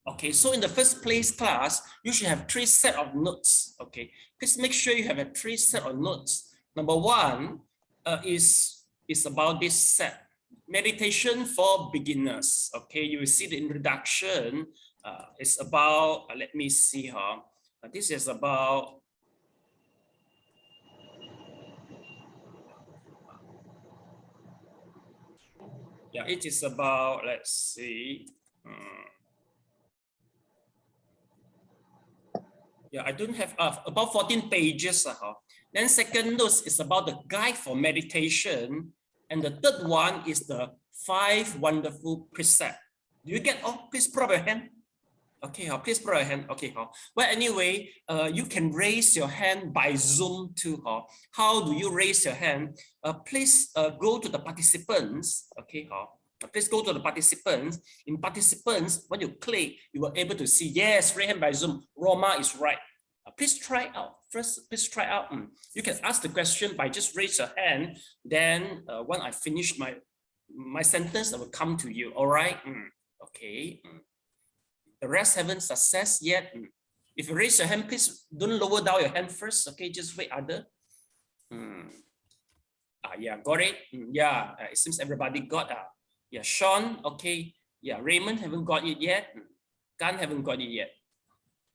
Okay, so in the first place class, you should have 3 sets of notes. Okay, please make sure you have a 3 sets of notes. Number 1 is about this set, meditation for beginners. Okay, you will see the introduction. It's about, let me see how. This is about it is about, let's see. I don't have about 14 pages. Then second note is about the guide for meditation. And the third one is the 5 wonderful precepts. Do you get all? Please put up your hand. Okay, please put up your hand. Okay, well, anyway, you can raise your hand by Zoom too. How do you raise your hand? Please go to the participants. Okay, please go to the participants. In participants, when you click, you will able to see, yes, raise hand by Zoom. Roma is right. Please try out. First, please try out. You can ask the question by just raise your hand. Then when I finish my sentence, I will come to you. All right. Okay. The rest haven't success yet. If you raise your hand, please don't lower down your hand first. Okay, just wait other. Yeah, got it. Yeah, it seems everybody got that. Yeah, Sean, okay. Yeah, Raymond haven't got it yet. Gan haven't got it yet.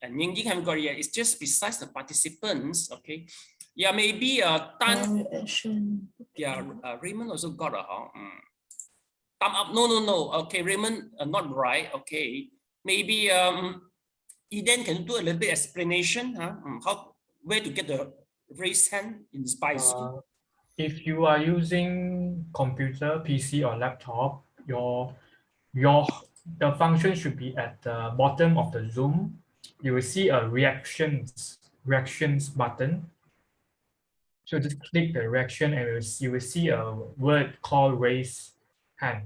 And Ying Jing haven't got it yet. It's just besides the participants, okay. Yeah, maybe Tan. Yeah, Raymond also got a thumb up. No. Okay, Raymond, not right. Okay, maybe Eden can do a little bit explanation. Where to get the raised hand in Spice. If you are using computer, PC, or laptop, the function should be at the bottom of the Zoom. You will see a reactions button. So just click the reaction and you will see a word called raise hand.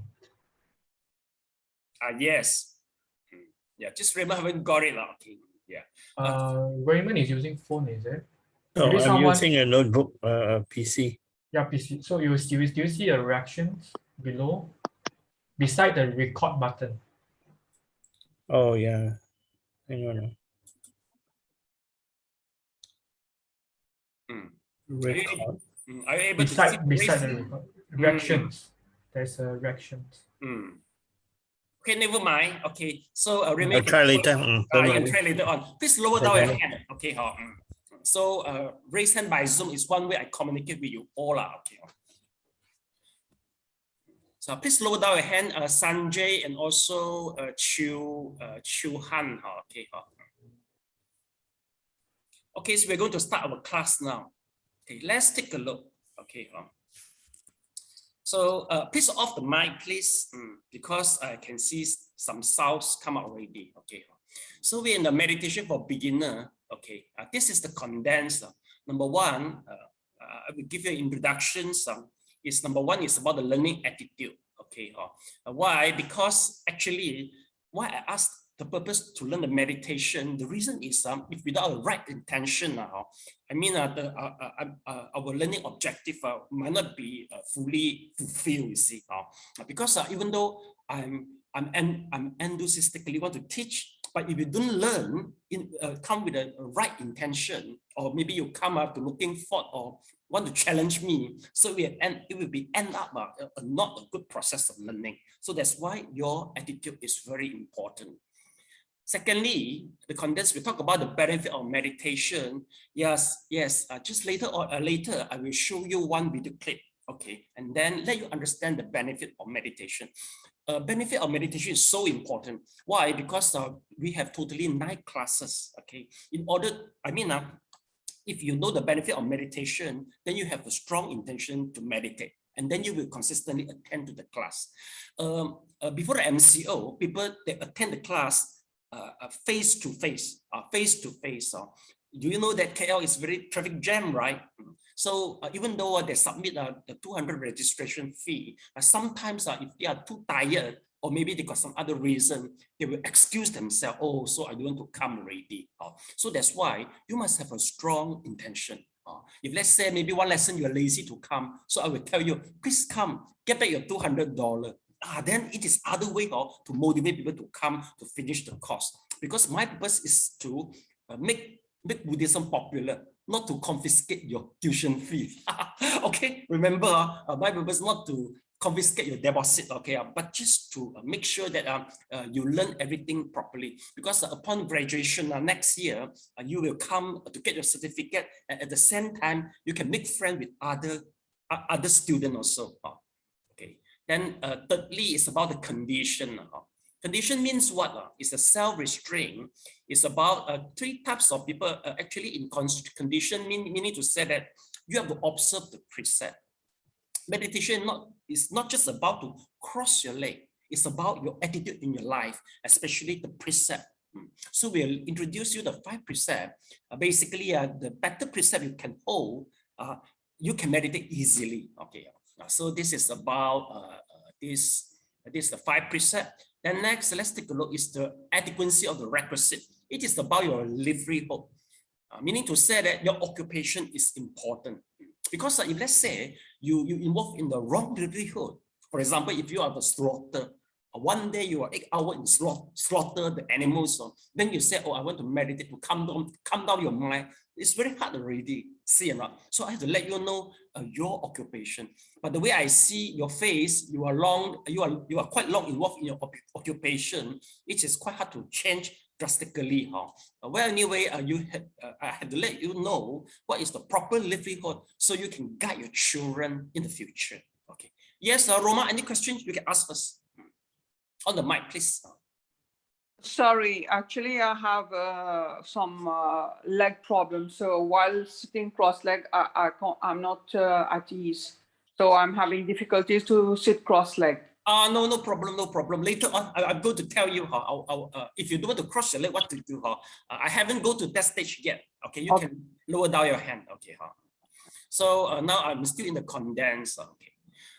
Yes. Yeah, just Raymond haven't got it. Okay. Yeah. Raymond is using phone, is it? No, I'm using a notebook, PC. Yeah, PC. So you see a reactions below, beside the record button. Oh yeah. Hang on. Record. Are you able beside to see the record? Reactions. There's a reactions. Okay, never mind. Okay, so I'll try later. Try later on. Please lower down your hand. Okay, so raise hand by Zoom is one way I communicate with you all. Okay. So please lower down your hand, Sanjay and also Chu Han. Okay. Okay, so we're going to start our class now. Okay, let's take a look. Okay. So please off the mic, please, because I can see some sounds come out already. Okay. So we're in the meditation for beginner. Okay. This is the condensed. Number 1, I will give you an introduction. Number 1 is about the learning attitude. Okay. Why? Because actually, why I asked the purpose to learn the meditation, the reason is if without a right intention, I mean our learning objective might not be fully fulfilled. You see, because even though I'm enthusiastically want to teach, but if you don't learn, come with a right intention, or maybe you come up to looking for or want to challenge me, so it will be end up not a good process of learning. So that's why your attitude is very important. Secondly, the contents we talk about the benefit of meditation. Yes. Just later I will show you one video clip. Okay, and then let you understand the benefit of meditation. Benefit of meditation is so important. Why? Because we have totally 9 classes. Okay, if you know the benefit of meditation, then you have a strong intention to meditate, and then you will consistently attend to the class. Before the MCO, people they attend the class face to face. Do you know that KL is very traffic jam, right? So even though they submit the 200 registration fee, sometimes if they are too tired or maybe they got some other reason, they will excuse themselves. Oh, so I don't want to come already. So that's why you must have a strong intention. If let's say maybe one lesson you're lazy to come, so I will tell you, please come, get back your $200. then it is other way to motivate people to come to finish the course. Because my purpose is to make Buddhism popular, not to confiscate your tuition fee. Okay, remember, my purpose is not to confiscate your deposit, okay, but just to make sure that you learn everything properly. Because upon graduation next year, you will come to get your certificate, and at the same time, you can make friends with other students also. Okay. Then thirdly, it's about the condition. Condition means what? It's a self-restraint. It's about 3 types of people actually in condition, meaning to say that you have to observe the precept. Meditation is not just about to cross your leg. It's about your attitude in your life, especially the precept. So we'll introduce you the 5 precepts. Basically, the better precept you can hold, you can meditate easily. Okay. So this is about this is the 5 precepts. Then next, let's take a look, is the adequacy of the requisite. It is about your livelihood, meaning to say that your occupation is important. Because if let's say you involve in the wrong livelihood, for example, if you are the slaughter, one day you are 8 hours in slaughter the animals, then you say, oh, I want to meditate to calm down your mind. It's very hard already, see or not? So I have to let you know your occupation. But the way I see your face, you are quite long involved in your occupation. It is quite hard to change drastically. Well, anyway, I have to let you know what is the proper livelihood so you can guide your children in the future. Okay. Yes, Roma, any questions you can ask us? On the mic, please. Sorry, actually, I have some leg problems. So while sitting cross-legged, I'm not at ease. So I'm having difficulties to sit cross-legged. No problem, no problem. Later on, I'm going to tell you how if you don't want to cross your leg, what to do. I haven't go to that stage yet. Okay, you can lower down your hand. Okay. So now I'm still in the condensed. Okay.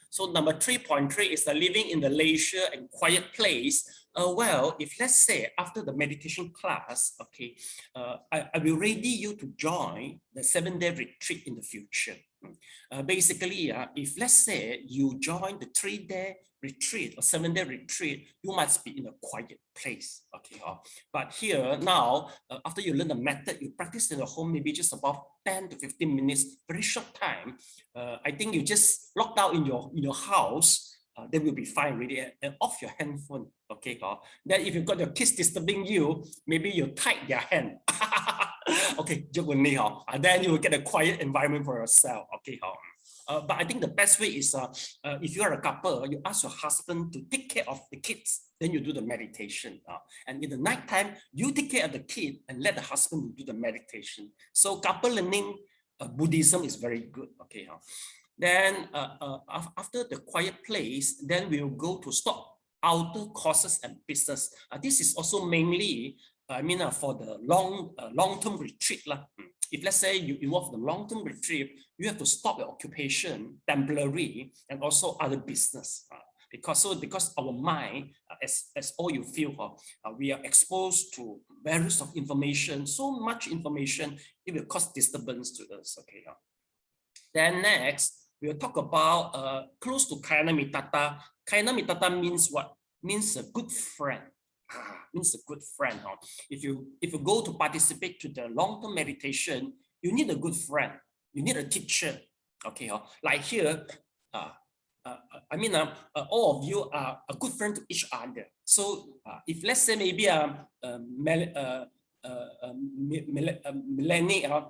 So number 3.3 is the living in the leisure and quiet place. Well, if let's say after the meditation class, okay, I will ready you to join the 7-day retreat in the future. Basically, if let's say you join the 3-day retreat or 7-day retreat, you must be in a quiet place. Okay, but here now, after you learn the method, you practice in the home, maybe just about 10 to 15 minutes, very short time. I think you just lock down in your house. They will be fine really, and off your handphone. Okay, then if you've got your kids disturbing you, maybe you tight their hand. Okay, then you will get a quiet environment for yourself. Okay, but I think the best way is if you are a couple, you ask your husband to take care of the kids, then you do the meditation. And in the night time, you take care of the kid and let the husband do the meditation. So couple learning Buddhism is very good. Okay. Then after the quiet place, then we'll go to stop outer courses and business. This is also mainly, for the long-term retreat. If let's say you involve the long-term retreat, you have to stop your occupation temporarily and also other business. Because our mind, as all you feel, we are exposed to various of information, so much information, it will cause disturbance to us. Okay. Then next, we'll talk about close to Kayana Mitata. Kayana Mitata means what? Means a good friend. Means a good friend. If you go to participate to the long-term meditation, you need a good friend. You need a teacher. Okay. Like here, all of you are a good friend to each other. So if let's say maybe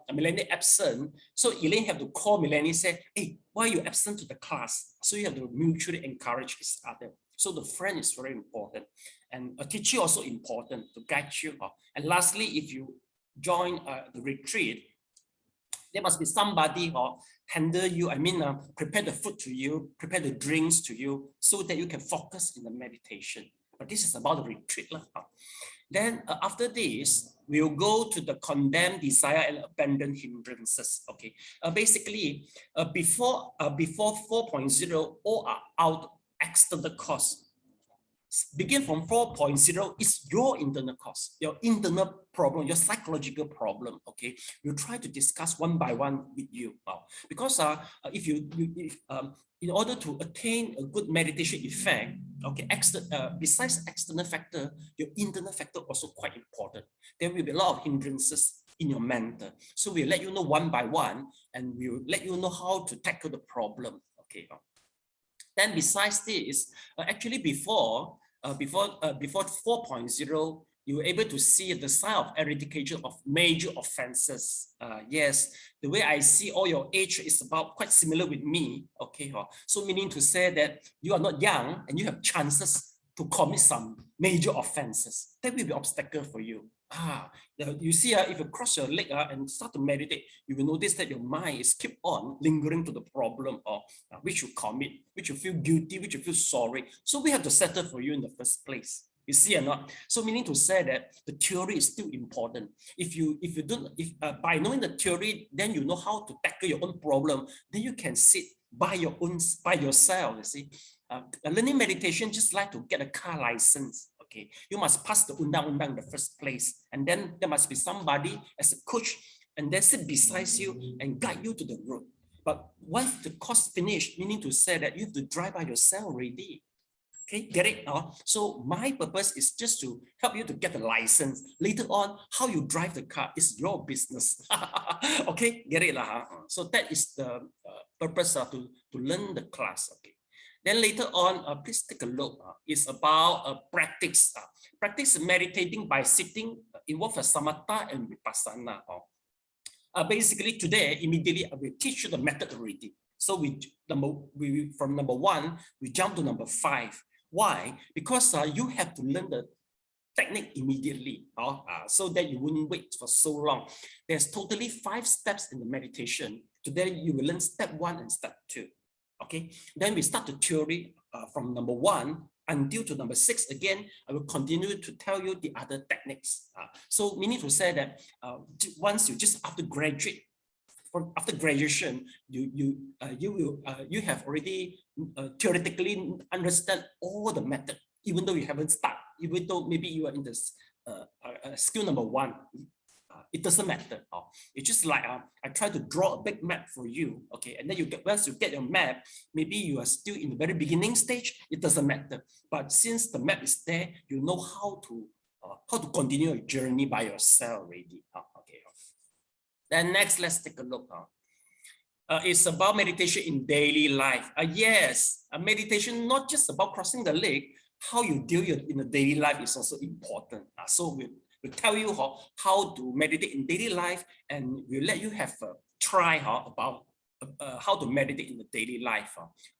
Melanie absent, so Elaine have to call Melanie, say, hey, why are you absent to the class? So you have to mutually encourage each other. So the friend is very important, and a teacher also important to guide you. And lastly, if you join the retreat, there must be somebody handle you, prepare the food to you, prepare the drinks to you, so that you can focus in the meditation. But this is about the retreat. Then after this, we'll go to the condemned desire and abandoned hindrances. Okay, basically, before 4.0, all are out external cause. begin from 4.0 is your internal cause, your internal problem, your psychological problem. Okay, we'll try to discuss one by one with you. Because in order to attain a good meditation effect, okay, besides external factor, your internal factor also quite important. There will be a lot of hindrances in your mental. So we'll let you know one by one, and we'll let you know how to tackle the problem. Okay. Then besides this, actually before 4.0, you were able to see the sign of eradication of major offenses. Yes, the way I see all your age is about quite similar with me. Okay, so meaning to say that you are not young and you have chances to commit some major offenses. That will be an obstacle for you. You see, if you cross your leg and start to meditate, you will notice that your mind is keep on lingering to the problem of which you commit, which you feel guilty, which you feel sorry. So we have to settle for you in the first place. You see or not? So meaning to say that the theory is still important. By knowing the theory, then you know how to tackle your own problem. Then you can sit by yourself. You see, learning meditation just like to get a car license. Okay, you must pass the undang-undang in the first place, and then there must be somebody as a coach, and then sit beside you and guide you to the road. But once the course finished, meaning to say that you have to drive by yourself already. Okay, get it? So my purpose is just to help you to get the license. Later on, how you drive the car is your business. Okay, get it? So that is the purpose to learn the class. Okay. Then later on, please take a look. It's about practice. Practice meditating by sitting involves Samatha and Vipassana. Basically, today, immediately, I will teach you the method already. So from number 1, we jump to number 5. Why? Because you have to learn the technique immediately, so that you wouldn't wait for so long. There's totally 5 steps in the meditation. Today, you will learn step 1 and step 2. Okay, then we start the theory from number 1 until to number 6. Again, I will continue to tell you the other techniques. So meaning to say that once you just after graduation, you have already theoretically understand all the method, even though you haven't started, even though maybe you are in this skill number 1. It doesn't matter. It's just like I try to draw a big map for you. Okay, and then once you get your map, maybe you are still in the very beginning stage. It doesn't matter. But since the map is there, you know how to continue your journey by yourself already. Okay. Then next, let's take a look. It's about meditation in daily life. Yes, meditation not just about crossing the leg. How you deal in the daily life is also important. So we'll tell you how to meditate in daily life, and we'll let you have a try about how to meditate in the daily life.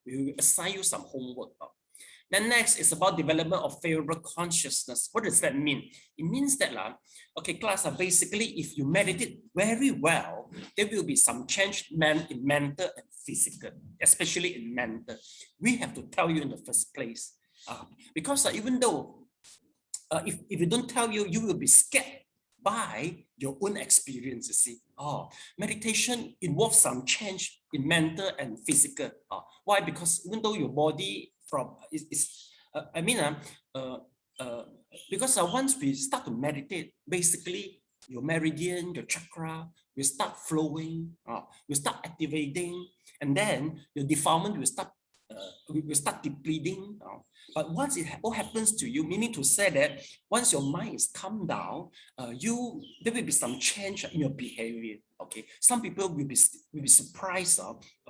We will assign you some homework. Then next is about development of favorable consciousness. What does that mean? It means that, okay, class, basically, if you meditate very well, there will be some change in mental and physical, especially in mental. We have to tell you in the first place. Because even though if you don't tell you, you will be scared by your own experience. You see, meditation involves some change in mental and physical. Why? Because even though your body because once we start to meditate, basically your meridian, your chakra will start flowing, will start activating, and then your defilement will start depleting. But once it all happens to you, meaning to say that once your mind is calmed down, there will be some change in your behavior. Okay, some people will be surprised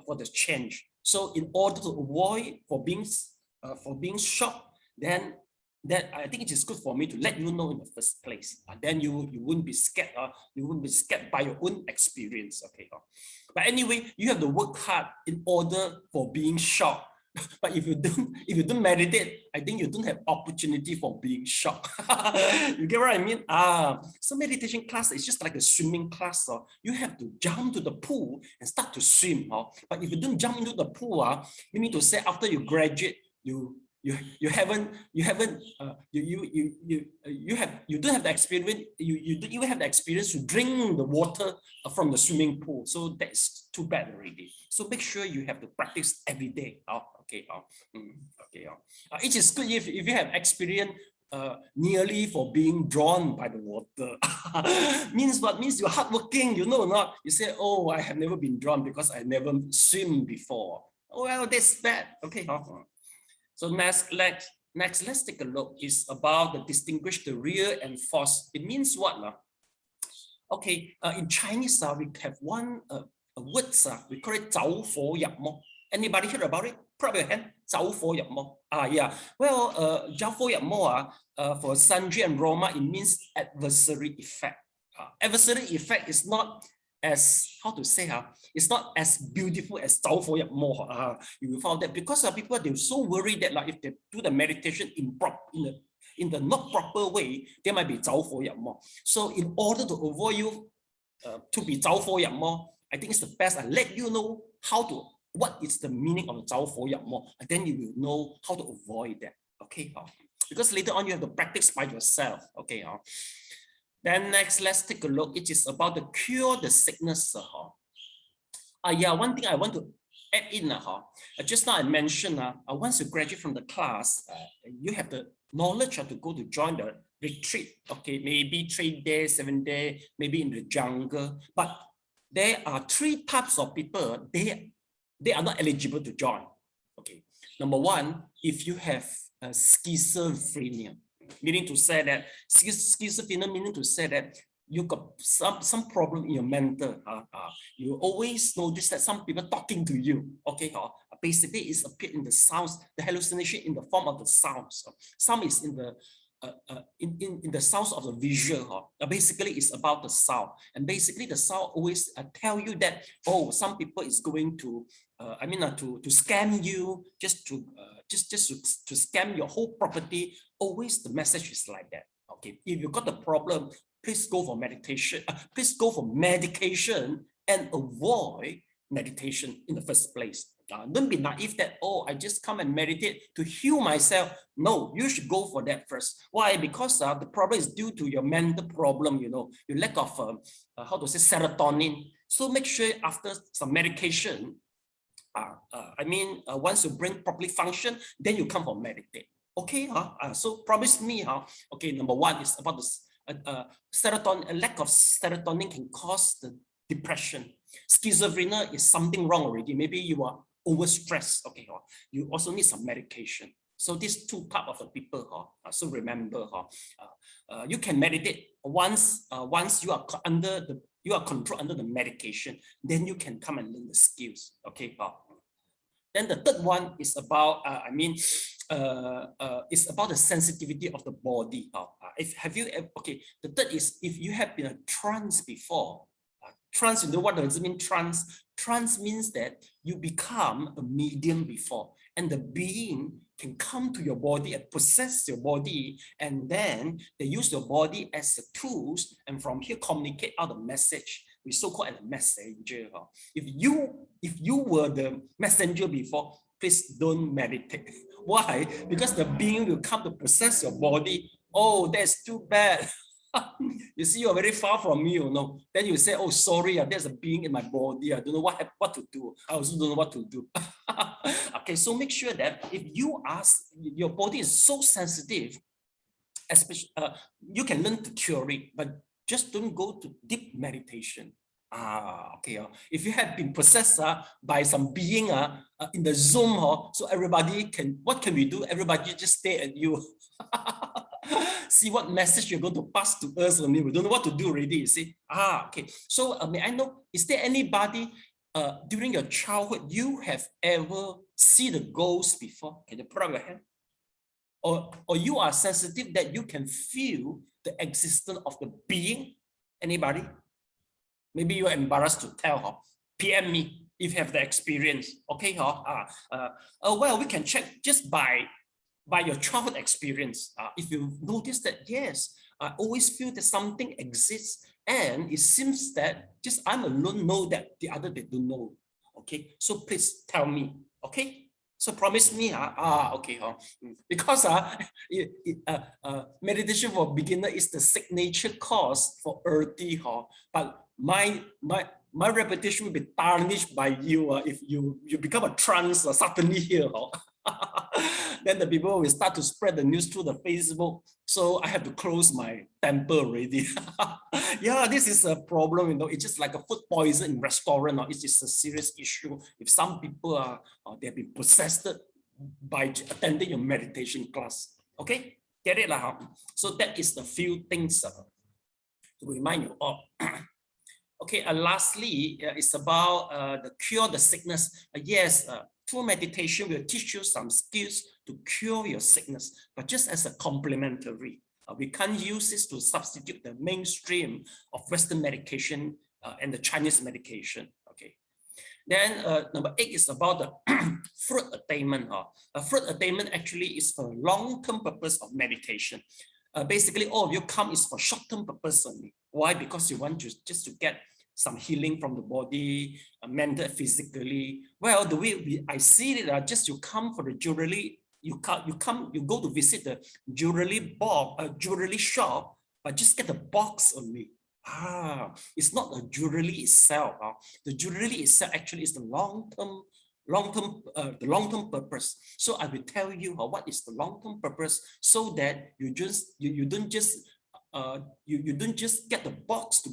for the change. So in order to avoid for being shocked, then I think it is good for me to let you know in the first place. Then you wouldn't be scared. You wouldn't be scared by your own experience. Okay. But anyway, you have to work hard in order for being shocked. But if you don't meditate, I think you don't have opportunity for being shocked. You get what I mean? So meditation class is just like a swimming class. You have to jump to the pool and start to swim. But if you don't jump into the pool, you need to say after you graduate, you you don't have the experience, you don't even have the experience to drink the water from the swimming pool. So that's too bad already. So make sure you have to practice every day. It is good if you have experience nearly for being drawn by the water. Means what? Means you're hardworking, you know or not? You say, oh, I have never been drawn because I never swim before. Well, that's bad. Okay. So next, let's take a look. It's about the distinguish the real and false. It means what? Okay, in Chinese, we have one word, we call it 着火入魔. Anybody heard about it? Put up your hand. 着火入魔. Yeah. Well, 着火入魔, for Sanjay and Roma, it means adversary effect. Adversary effect is not as, how to say, it's not as beautiful as 着火入魔. You will find that because people, they're so worried that if they do the meditation in the not proper way, they might be 着火入魔. So in order to avoid you to be 着火入魔, I think it's the best I let you know what is the meaning of 着火入魔, and then you will know how to avoid that. Okay, because later on you have to practice by yourself. Okay, then next, let's take a look. It is about the cure the sickness. Yeah, one thing I want to add in. Just now I mentioned, once you graduate from the class, you have the knowledge to go to join the retreat. Okay, maybe 3 days, 7 days, maybe in the jungle. But there are 3 types of people. They are not eligible to join. Okay, number 1, if you have schizophrenia. Meaning to say that schizophrenia, meaning to say that you got some problem in your mental. You always notice that some people talking to you. Okay, basically it's appeared in the sounds, the hallucination in the form of the sounds. Some is in the in the sounds of the visual. Basically it's about the sound, and basically the sound always tell you that, oh, some people is going to to scam you, just to scam your whole property. Always the message is like that. Okay, if you got the problem, please go for meditation. Please go for medication and avoid meditation in the first place. Don't be naive that, oh, I just come and meditate to heal myself. No, you should go for that first. Why? Because the problem is due to your mental problem, your lack of, serotonin. So make sure after some medication, once you bring properly function, then you come for meditate. Okay, so promise me, okay, number 1 is about the serotonin. A lack of serotonin can cause the depression. Schizophrenia is something wrong already. Maybe you are overstressed. Okay, you also need some medication. So these 2 types of the people. So remember, you can meditate once you are controlled under the medication. Then you can come and learn the skills. Okay. Then the third one is about it's about the sensitivity of the body. The third is if you have been a trance before. Trance, you know what does it mean? Trance means that you become a medium before, and the being can come to your body and possess your body, and then they use your body as the tools, and from here communicate out the message. We so-called a messenger. If you were the messenger before, please don't meditate. Why? Because the being will come to possess your body. Oh, that's too bad. You see, you're very far from me, Then you say, oh, sorry, there's a being in my body. I don't know what to do. I also don't know what to do. Okay, so make sure that if you ask, your body is so sensitive, especially you can learn to cure it, but just don't go to deep meditation. Okay. If you have been possessed by some being in the Zoom, so everybody what can we do? Everybody just stare at you. See what message you're going to pass to us. We don't know what to do already, you see. Okay. So may I know, is there anybody during your childhood you have ever seen the ghost before? Can you put up your hand? Or you are sensitive that you can feel the existence of the being? Anybody? Maybe you're embarrassed to tell her. PM me if you have the experience. Okay, well, we can check just by your childhood experience. If you notice that, yes, I always feel that something exists, and it seems that just I'm alone know that the other they don't know. Okay, so please tell me. Okay, So promise me, okay, because meditation for beginner is the signature course for Erdi, but my reputation will be tarnished by you if you become a trance suddenly here. Then the people will start to spread the news through the Facebook. So I have to close my temple already. Yeah, this is a problem, you know. It's just like a food poison in restaurant. It is a serious issue. If some people are they've been possessed by attending your meditation class. Okay, get it lah. So that is the few things to remind you of. Okay, lastly, it's about the cure the sickness. Yes, through meditation will teach you some skills to cure your sickness, but just as a complementary. We can't use this to substitute the mainstream of Western medication and the Chinese medication. Okay. Then number 8 is about the fruit attainment. Fruit attainment actually is for long-term purpose of meditation. Basically, all of you come is for short-term purpose only. Why? Because you want just to get some healing from the body, mental, physically. Well, the way I see it, just you come for the jewelry, you go to visit the jewelry shop, but just get the box only. It's not the jewelry itself. The jewelry itself actually is the long-term purpose. So I will tell you what is the long-term purpose, so that you don't just get the box to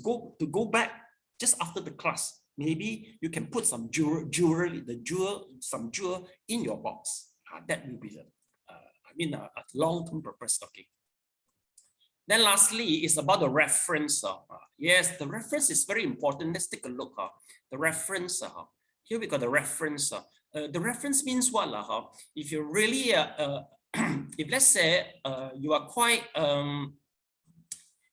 go back just after the class. Maybe you can put some jewelry in your box. That will be a long-term purpose. Okay. Then lastly, it's about the reference. Yes, the reference is very important. Let's take a look. The reference. Here we got the reference. The reference means what? If you really, if let's say you are quite,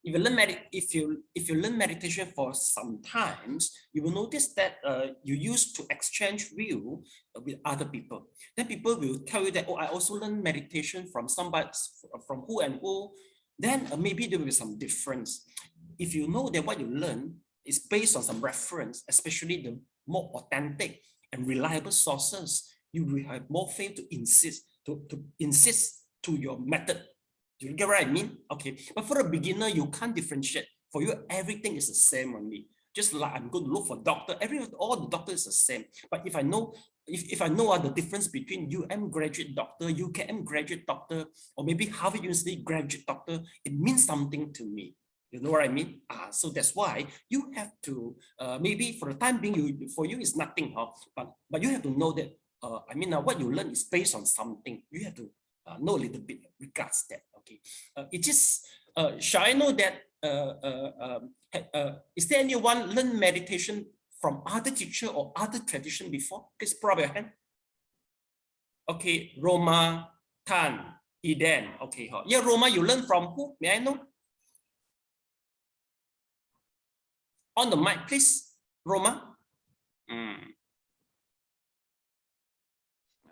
if you learn meditation for some times, you will notice that you used to exchange view with other people. Then people will tell you that, oh, I also learned meditation from somebody, from who and who. Then maybe there will be some difference. If you know that what you learn is based on some reference, especially the more authentic and reliable sources, you will have more faith to insist to your method. Do you get what I mean? Okay, but for a beginner, you can't differentiate. For you, everything is the same only. Just like I'm going to look for doctor, all the doctor is the same. But if I know, if I know the difference between UM graduate doctor, UKM graduate doctor, or maybe Harvard University graduate doctor, it means something to me. You know what I mean? So that's why you have to, maybe for the time being, for you it's nothing, but you have to know that, what you learn is based on something. You have to know a little bit regards that. Okay, it is. Shall I know that? Is there anyone learn meditation from other teacher or other tradition before? Please put up your hand. Okay, Roma, Tan, Eden. Okay, yeah, Roma, you learn from who? May I know? On the mic, please, Roma.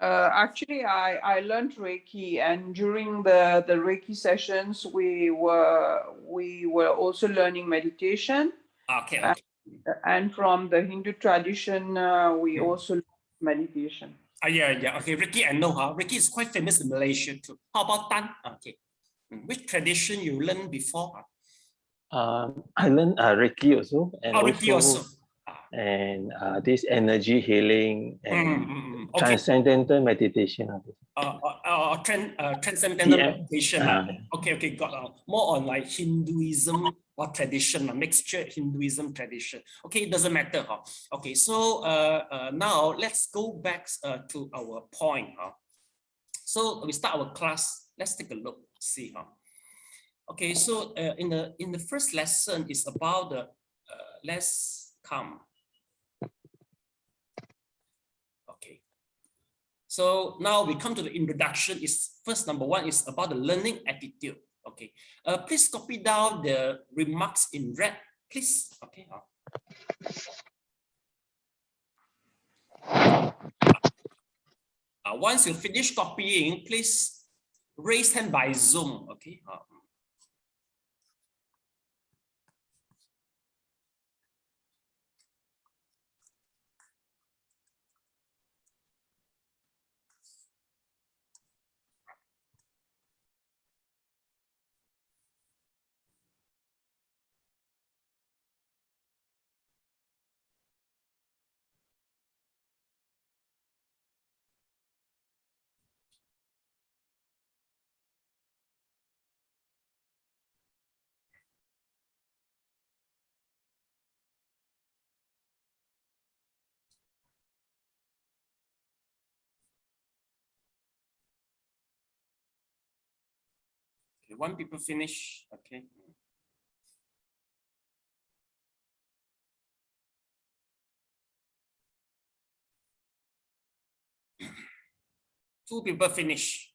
Actually, I learned Reiki, and during the Reiki sessions, we were also learning meditation. Okay. And from the Hindu tradition, we also learn meditation. Yeah. Okay, Reiki, I know. Reiki is quite famous in Malaysia too. How about Tan? Okay. Which tradition you learned before? I learned Reiki also, and Reiki also. And this energy healing and Okay. transcendental meditation. Transcendental meditation. Okay, got more on like Hinduism or tradition, a mixture Hinduism tradition. Okay, it doesn't matter. Okay, so now let's go back to our point. So we start our class. Let's take a look. See. Okay, so in the first lesson is about the let's come. Okay, so now we come to the introduction. Is first, number one is about the learning attitude. Okay, please copy down the remarks in red, please. Okay. Once you finish copying, please raise hand by Zoom. Okay. Okay, one people finish. Okay. Two people finish.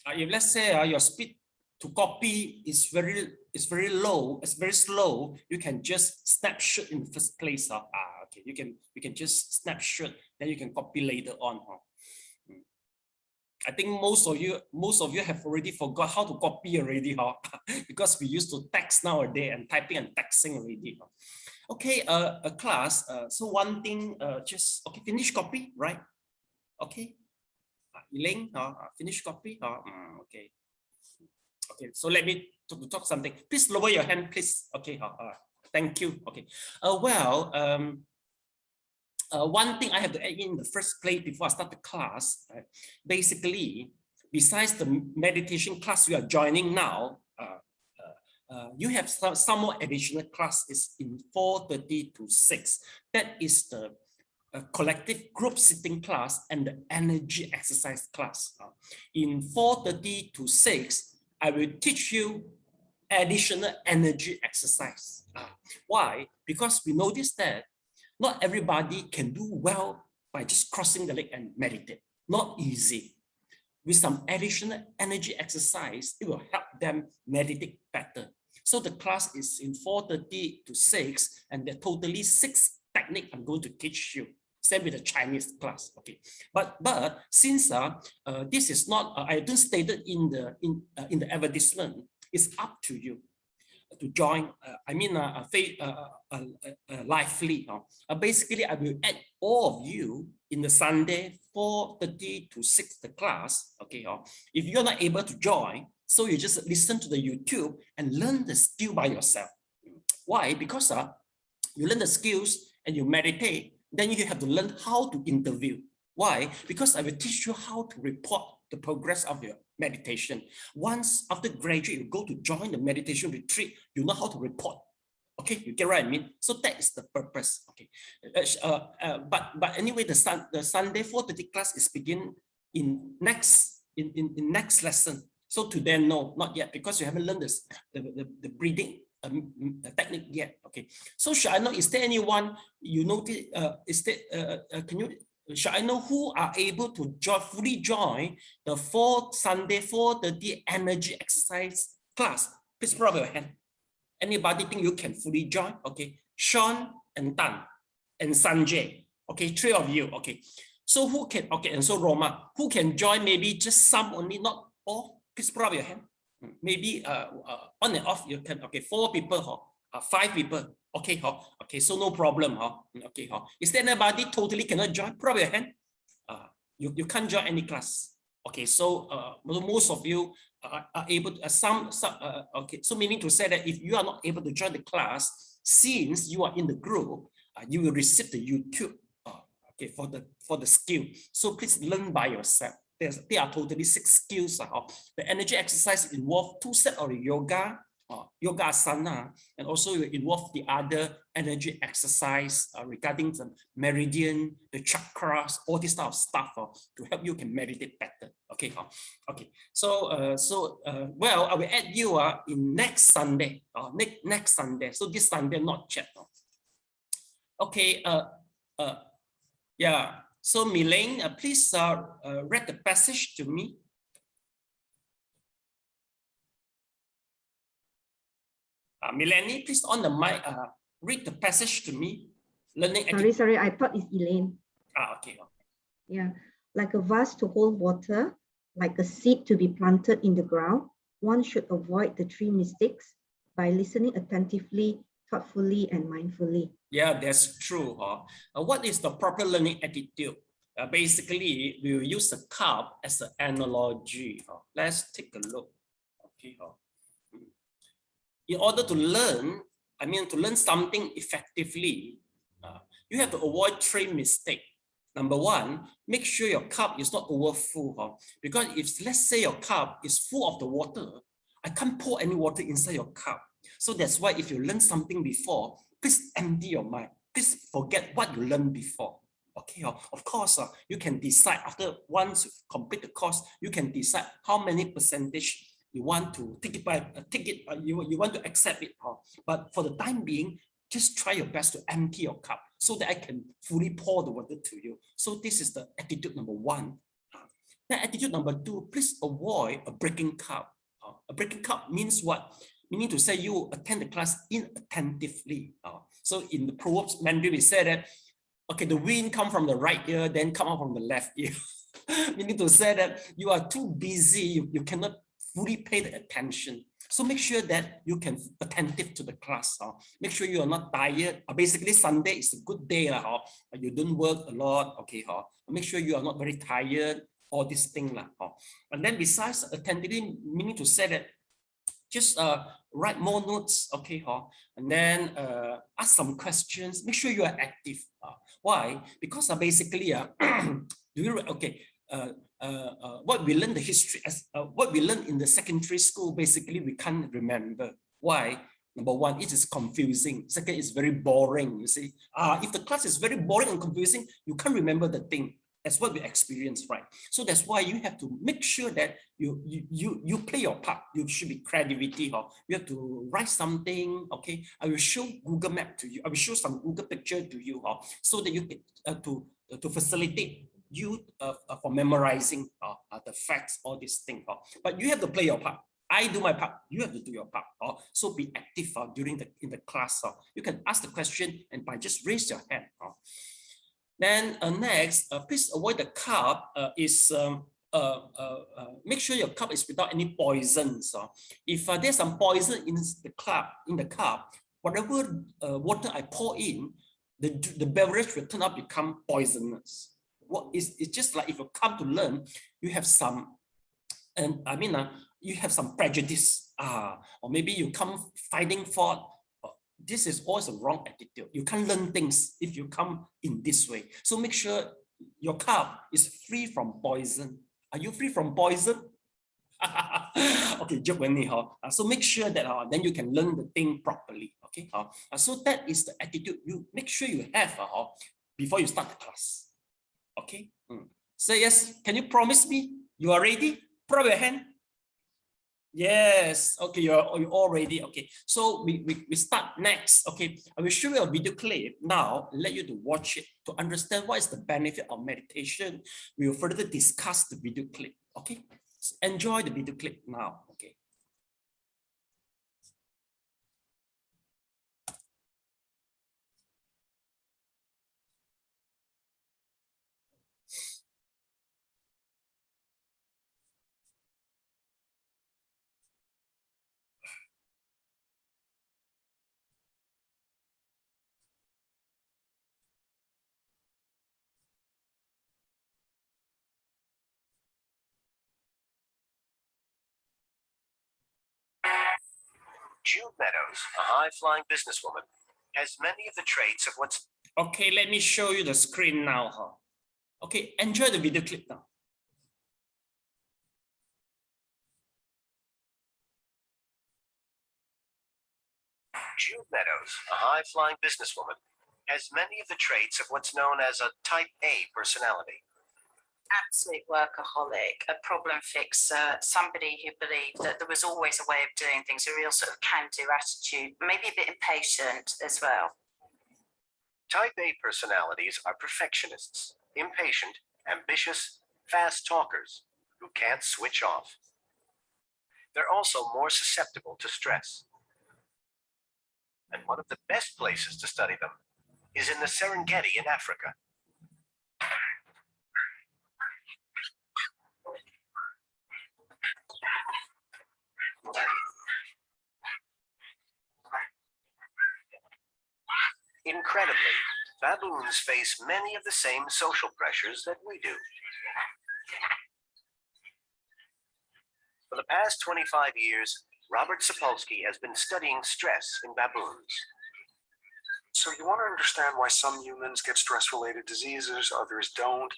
If let's say your speed to copy is very low, it's very slow, you can just snapshot in the first place. Okay, you can just snapshot, then you can copy later on. I think most of you have already forgot how to copy already, because we used to text nowadays and typing and texting already. Okay, a class. So one thing, just okay, finish copy, right? Okay. Elaine, finish copy. Okay. Okay, so let me talk something. Please lower your hand, please. Okay. Thank you. Okay. One thing I have to add in the first place before I start the class, basically, besides the meditation class we are joining now, you have some more additional class is in 4:30 to 6. That is the collective group sitting class and the energy exercise class. In 4:30 to 6, I will teach you additional energy exercise. Why? Because we noticed that not everybody can do well by just crossing the leg and meditate. Not easy. With some additional energy exercise, it will help them meditate better. So the class is in 4:30 to 6, and there are totally 6 techniques I'm going to teach you. Same with the Chinese class. Okay, but since this is not, I don't state it in the advertisement. It's up to you to join. Lively. Basically, I will add all of you in the Sunday 4:30 to 6 the class. Okay, if you're not able to join, so you just listen to the YouTube and learn the skill by yourself. Why? Because you learn the skills and you meditate. Then you have to learn how to interview. Why? Because I will teach you how to report the progress of your meditation. Once after graduate, you go to join the meditation retreat, you know how to report. Okay, you get what I mean? So that is the purpose. Okay, but anyway, the Sunday 4:30 class is begin in next lesson. So today, no, not yet, because you haven't learned this the breathing technique yet. Okay, so should I know, is there anyone you notice, should I know who are able to fully join the Sunday 4:30 energy exercise class? Please put up your hand. Anybody think you can fully join? Okay, Sean and Tan and Sanjay. Okay, 3 of you. Okay, so who can, okay, and so Roma, who can join? Maybe just some only, not all. Please put up your hand. Maybe on and off you can. Okay, 4 people, 5 people. Okay, okay, so no problem. Okay, is there anybody totally cannot join? Put up your hand. You can't join any class. Okay, so most of you are able to, okay, so meaning to say that if you are not able to join the class, since you are in the group, you will receive the YouTube okay, for the skill. So please learn by yourself. There are totally 6 skills. The energy exercise involve 2 sets of yoga, yoga asana, and also you involve the other energy exercise regarding the meridian, the chakras, all this type of stuff to help you can meditate better. Okay, okay. So well, I will add you in next Sunday. Next Sunday. So this Sunday not yet. Okay. Yeah. So Milaine, please read the passage to me. Milani, please on the mic, read the passage to me. Sorry, I thought it's Elaine. Okay. Yeah, like a vase to hold water, like a seed to be planted in the ground, one should avoid the 3 mistakes by listening attentively, thoughtfully, and mindfully. Yeah, that's true. What is the proper learning attitude? Basically, we will use the cup as an analogy. Let's take a look. Okay. In order to learn, to learn something effectively, you have to avoid 3 mistakes. Number 1, make sure your cup is not overfull. Because if, let's say, your cup is full of the water, I can't pour any water inside your cup. So that's why if you learn something before, please empty your mind. Please forget what you learned before. Okay, of course, you can decide after once you complete the course, you can decide how many percentage you want to take it you want to accept it. But for the time being, just try your best to empty your cup so that I can fully pour the water to you. So this is the attitude number one. Then attitude number two, please avoid a breaking cup. A breaking cup means what? Meaning to say you attend the class inattentively. So in the Proverbs Mandarin, we say that, okay, the wind come from the right ear, then come out from the left ear. Meaning to say that you are too busy, you cannot fully pay the attention. So make sure that you can attentive to the class. Make sure you are not tired. Basically, Sunday is a good day. You don't work a lot. Okay, make sure you are not very tired. All these things. And then besides attentively, meaning to say that just write more notes, okay, and then ask some questions. Make sure you are active. Why? Because basically, what we learn the history as what we learn in the secondary school, basically we can't remember. Why? Number one, it is confusing. Second, it's very boring. You see, if the class is very boring and confusing, you can't remember the thing. That's what we experience, right? So that's why you have to make sure that you play your part. You should be creativity. You have to write something. Okay, I will show Google Map to you. I will show some Google picture to you, so that you get to facilitate you for memorizing the facts, all these things. But you have to play your part. I do my part. You have to do your part. So be active during in the class. You can ask the question and by just raise your hand. Then next, please avoid the cup make sure your cup is without any poisons. If there's some poison in the cup, whatever water I pour in, the beverage will turn out become poisonous. It's just like if you come to learn, you have some, you have some prejudice, or maybe you come finding fault. This is always a wrong attitude. You can't learn things if you come in this way. So make sure your cup is free from poison. Are you free from poison? Okay, joke with me. So make sure that then you can learn the thing properly. Okay. So that is the attitude you make sure you have before you start the class. Okay. So yes, can you promise me you are ready? Put up your hand. Yes, okay, you're all ready. Okay, so we start next. Okay, I will show you a video clip now, let you to watch it to understand what is the benefit of meditation. We will further discuss the video clip. Okay, so enjoy the video clip now. Okay. June Meadows, a high-flying businesswoman, has many of the traits of what's... Okay, let me show you the screen now. Okay, enjoy the video clip now. June Meadows, a high-flying businesswoman, has many of the traits of what's known as a type A personality. Absolute workaholic, a problem fixer, somebody who believed that there was always a way of doing things, a real sort of can-do attitude, maybe a bit impatient as well. Type A personalities are perfectionists, impatient, ambitious, fast talkers who can't switch off. They're also more susceptible to stress. And one of the best places to study them is in the Serengeti in Africa. Incredibly, baboons face many of the same social pressures that we do. For the past 25 years, Robert Sapolsky has been studying stress in baboons. So you want to understand why some humans get stress-related diseases, others don't?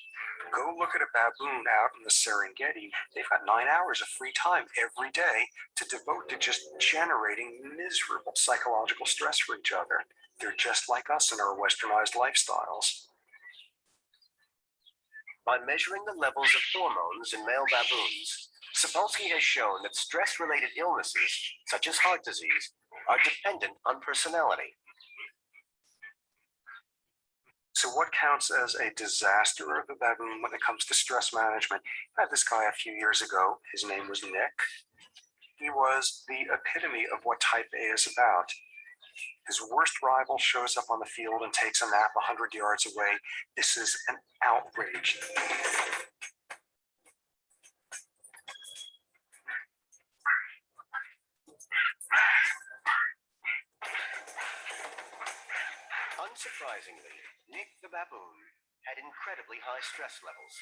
Go look at a baboon out in the Serengeti. They've got 9 hours of free time every day to devote to just generating miserable psychological stress for each other. They're just like us in our westernized lifestyles. By measuring the levels of hormones in male baboons, Sapolsky has shown that stress-related illnesses, such as heart disease, are dependent on personality. So what counts as a disaster of a baboon when it comes to stress management? I had this guy a few years ago. His name was Nick. He was the epitome of what type A is about. His worst rival shows up on the field and takes a nap 100 yards away. This is an outrage. Unsurprisingly, Nick the baboon had incredibly high stress levels.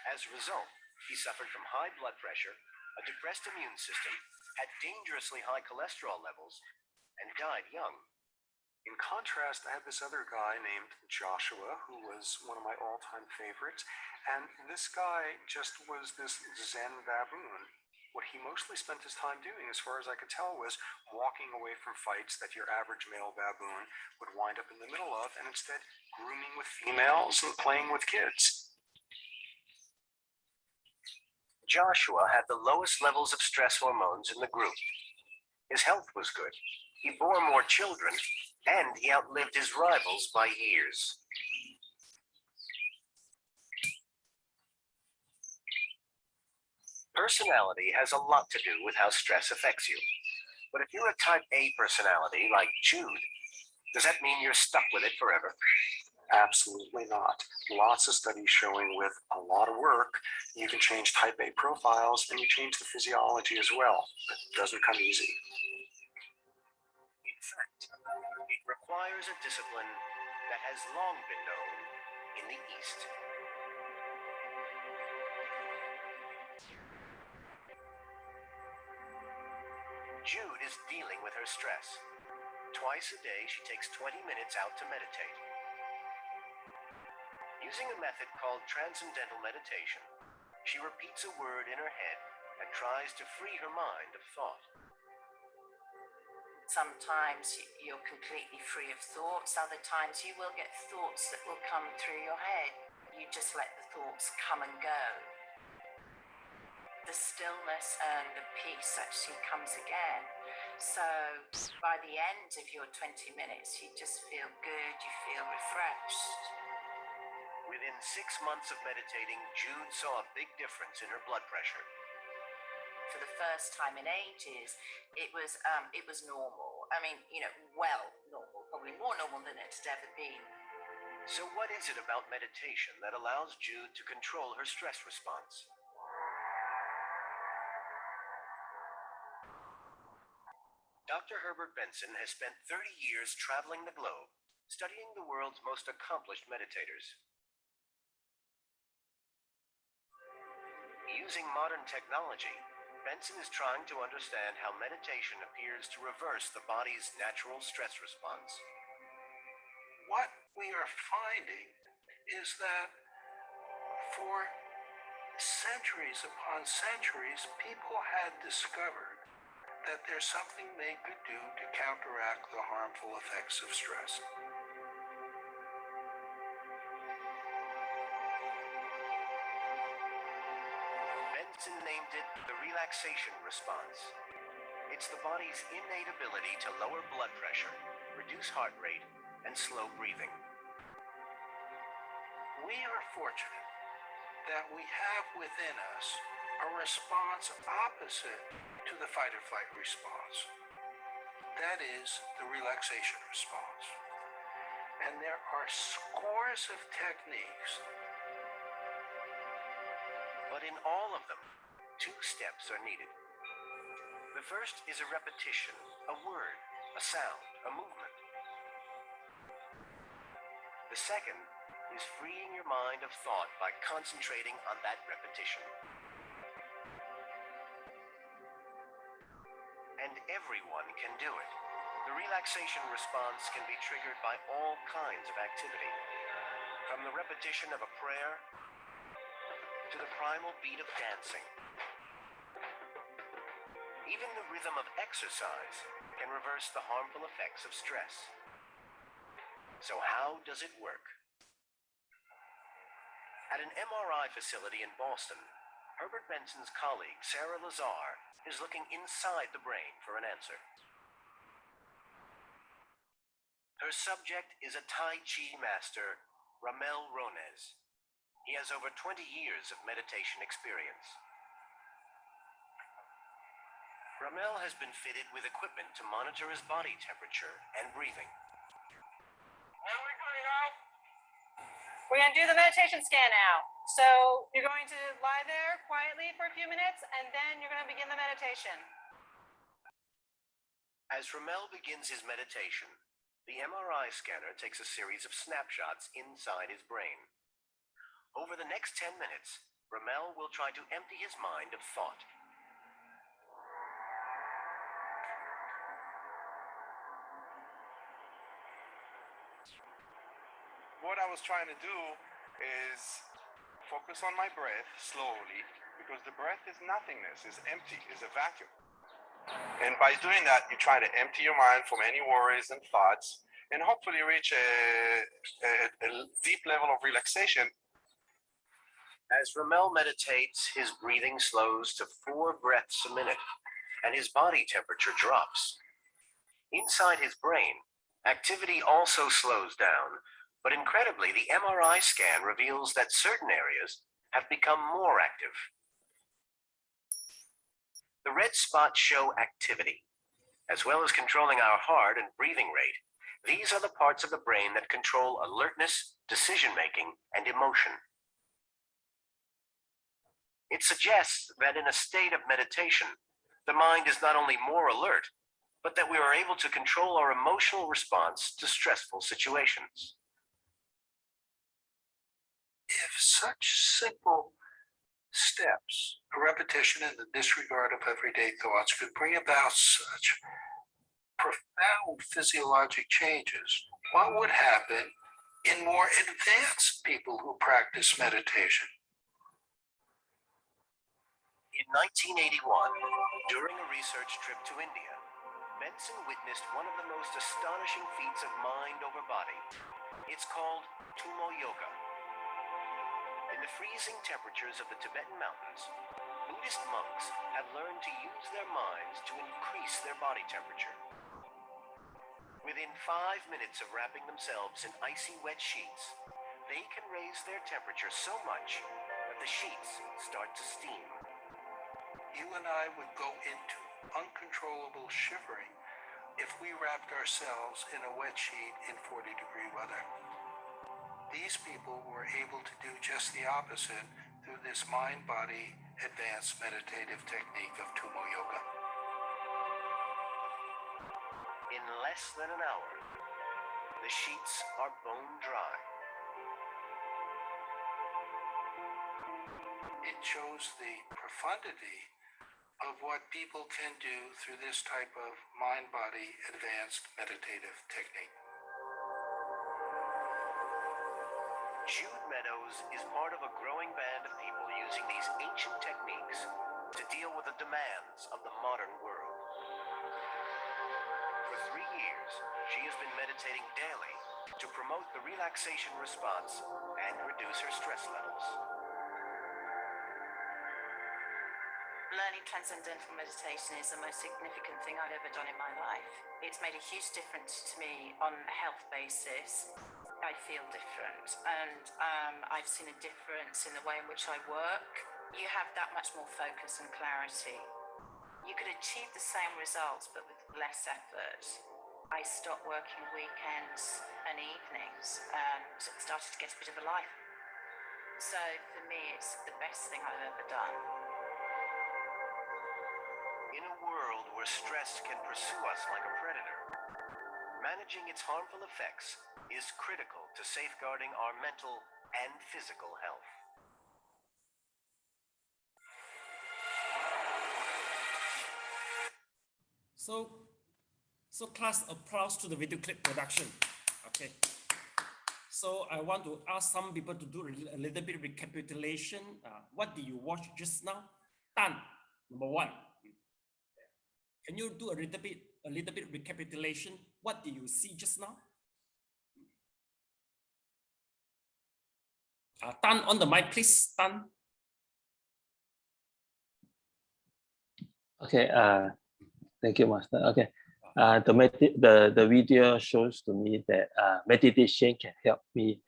As a result, he suffered from high blood pressure, a depressed immune system, had dangerously high cholesterol levels, and died young. In contrast, I had this other guy named Joshua, who was one of my all-time favorites. And this guy just was this Zen baboon. What he mostly spent his time doing, as far as I could tell, was walking away from fights that your average male baboon would wind up in the middle of, and instead grooming with females and playing with kids. Joshua had the lowest levels of stress hormones in the group. His health was good. He bore more children, and he outlived his rivals by years. Personality has a lot to do with how stress affects you. But if you're a type A personality like Jude, does that mean you're stuck with it forever? Absolutely not. Lots of studies showing with a lot of work, you can change type A profiles and you change the physiology as well. But it doesn't come easy. In fact, it requires a discipline that has long been known in the East. Jude is dealing with her stress. Twice a day, she takes 20 minutes out to meditate. Using a method called transcendental meditation, she repeats a word in her head and tries to free her mind of thought. Sometimes you're completely free of thoughts. Other times you will get thoughts that will come through your head. You just let the thoughts come and go. The stillness and the peace actually comes again. So by the end of your 20 minutes, you just feel good, you feel refreshed. Within 6 months of meditating, Jude saw a big difference in her blood pressure. For the first time in ages, it was normal. I mean, well normal, probably more normal than it had ever been. So what is it about meditation that allows Jude to control her stress response? Dr. Herbert Benson has spent 30 years traveling the globe, studying the world's most accomplished meditators. Using modern technology, Benson is trying to understand how meditation appears to reverse the body's natural stress response. What we are finding is that for centuries upon centuries, people had discovered that there's something they could do to counteract the harmful effects of stress. Benson named it the relaxation response. It's the body's innate ability to lower blood pressure, reduce heart rate, and slow breathing. We are fortunate that we have within us a response opposite to the fight or flight response. That is the relaxation response. And there are scores of techniques. But in all of them, 2 steps are needed. The first is a repetition, a word, a sound, a movement. The second is freeing your mind of thought by concentrating on that repetition. And everyone can do it. The relaxation response can be triggered by all kinds of activity, from the repetition of a prayer to the primal beat of dancing. Even the rhythm of exercise can reverse the harmful effects of stress. So how does it work? At an MRI facility in Boston, Herbert Benson's colleague, Sarah Lazar, is looking inside the brain for an answer. Her subject is a Tai Chi master, Ramel Ronez. He has over 20 years of meditation experience. Ramel has been fitted with equipment to monitor his body temperature and breathing. We're going to do the meditation scan now. So you're going to lie there quietly for a few minutes, and then you're going to begin the meditation. As Ramel begins his meditation, the MRI scanner takes a series of snapshots inside his brain. Over the next 10 minutes, Ramel will try to empty his mind of thought. What I was trying to do is focus on my breath slowly, because the breath is nothingness, is empty, is a vacuum. And by doing that, you try to empty your mind from any worries and thoughts, and hopefully reach a deep level of relaxation. As Ramel meditates, his breathing slows to 4 breaths a minute, and his body temperature drops. Inside his brain, activity also slows down, but incredibly, the MRI scan reveals that certain areas have become more active. The red spots show activity. As well as controlling our heart and breathing rate, these are the parts of the brain that control alertness, decision-making, and emotion. It suggests that in a state of meditation, the mind is not only more alert, but that we are able to control our emotional response to stressful situations. If such simple steps, a repetition in the disregard of everyday thoughts, could bring about such profound physiologic changes, what would happen in more advanced people who practice meditation? In 1981, during a research trip to India, Benson witnessed one of the most astonishing feats of mind over body. It's called Tumo Yoga. In the freezing temperatures of the Tibetan mountains, Buddhist monks have learned to use their minds to increase their body temperature. Within 5 minutes of wrapping themselves in icy wet sheets, they can raise their temperature so much that the sheets start to steam. You and I would go into uncontrollable shivering if we wrapped ourselves in a wet sheet in 40-degree weather. These people were able to do just the opposite through this mind-body advanced meditative technique of Tumo Yoga. In less than an hour, the sheets are bone dry. It shows the profundity of what people can do through this type of mind-body advanced meditative technique. Jude Meadows is part of a growing band of people using these ancient techniques to deal with the demands of the modern world. For 3 years, she has been meditating daily to promote the relaxation response and reduce her stress levels. Learning transcendental meditation is the most significant thing I've ever done in my life. It's made a huge difference to me on a health basis. I feel different, and I've seen a difference in the way in which I work. You have that much more focus and clarity. You could achieve the same results, but with less effort. I stopped working weekends and evenings and started to get a bit of a life. So for me, it's the best thing I've ever done. In a world where stress can pursue us like a predator, managing its harmful effects is critical to safeguarding our mental and physical health. So So class, applause to the video clip production. Okay. So I want to ask some people to do a little bit recapitulation. What did you watch just now? Tan, number one. Can you do a little bit recapitulation? What did you see just now? Tan, on the mic, please. Tan. Okay. Thank you, Master. Okay. The video shows to me that meditation can help me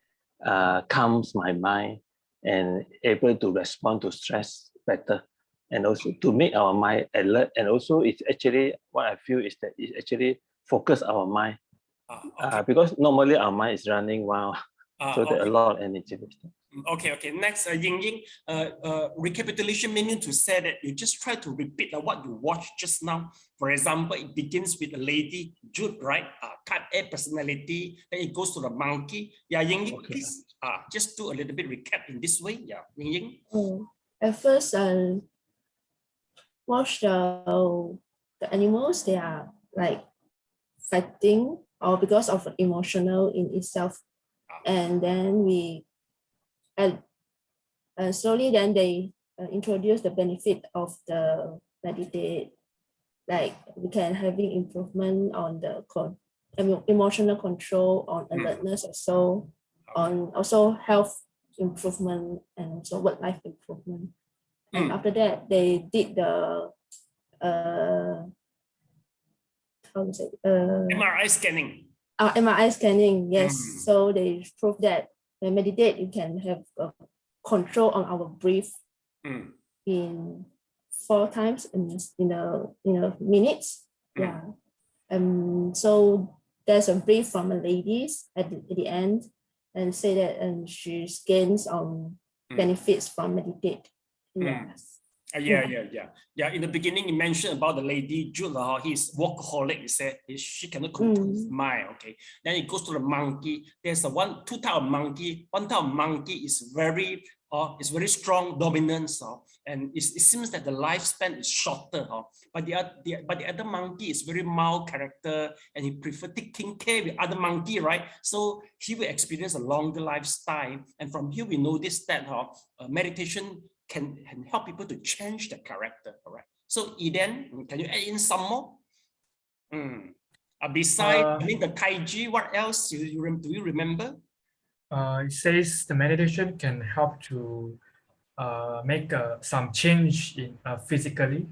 calms my mind and able to respond to stress better, and also to make our mind alert. And also, it's actually what I feel is that it actually focus our mind because normally our mind is running wild, so there's a lot of energy. Okay. Next, Ying, recapitulation meaning to say that you just try to repeat what you watched just now. For example, it begins with a lady, Jude, right? Type A personality, then it goes to the monkey. Yeah, Ying, please just do a little bit recap in this way. Yeah, Ying. At first, I watched the animals. They are like fighting or because of emotional in itself, and then we. Slowly then they introduce the benefit of the meditate, like we can having improvement on the emotional control, on alertness also, on also health improvement and also work life improvement. And after that they did the MRI scanning. MRI scanning, yes. So they prove that when meditate, you can have control on our breath in 4 times in a minutes. Yeah. So there's a brief from a lady at the end and say that she gains benefits from meditate. Yes. Yeah. In the beginning, you mentioned about the lady Jude. He's workaholic. He said she cannot control his mind. Okay. Then it goes to the monkey. There's two type of monkey. One type of monkey is very strong dominance. And it seems that the lifespan is shorter. But the other monkey is very mild character, and he prefer taking care with other monkey, right? So he will experience a longer lifestyle. And from here we notice that meditation can help people to change the character, all right? So Eden, can you add in some more? Besides, the Kaiji, what else do you remember? It says the meditation can help to make some change in physically,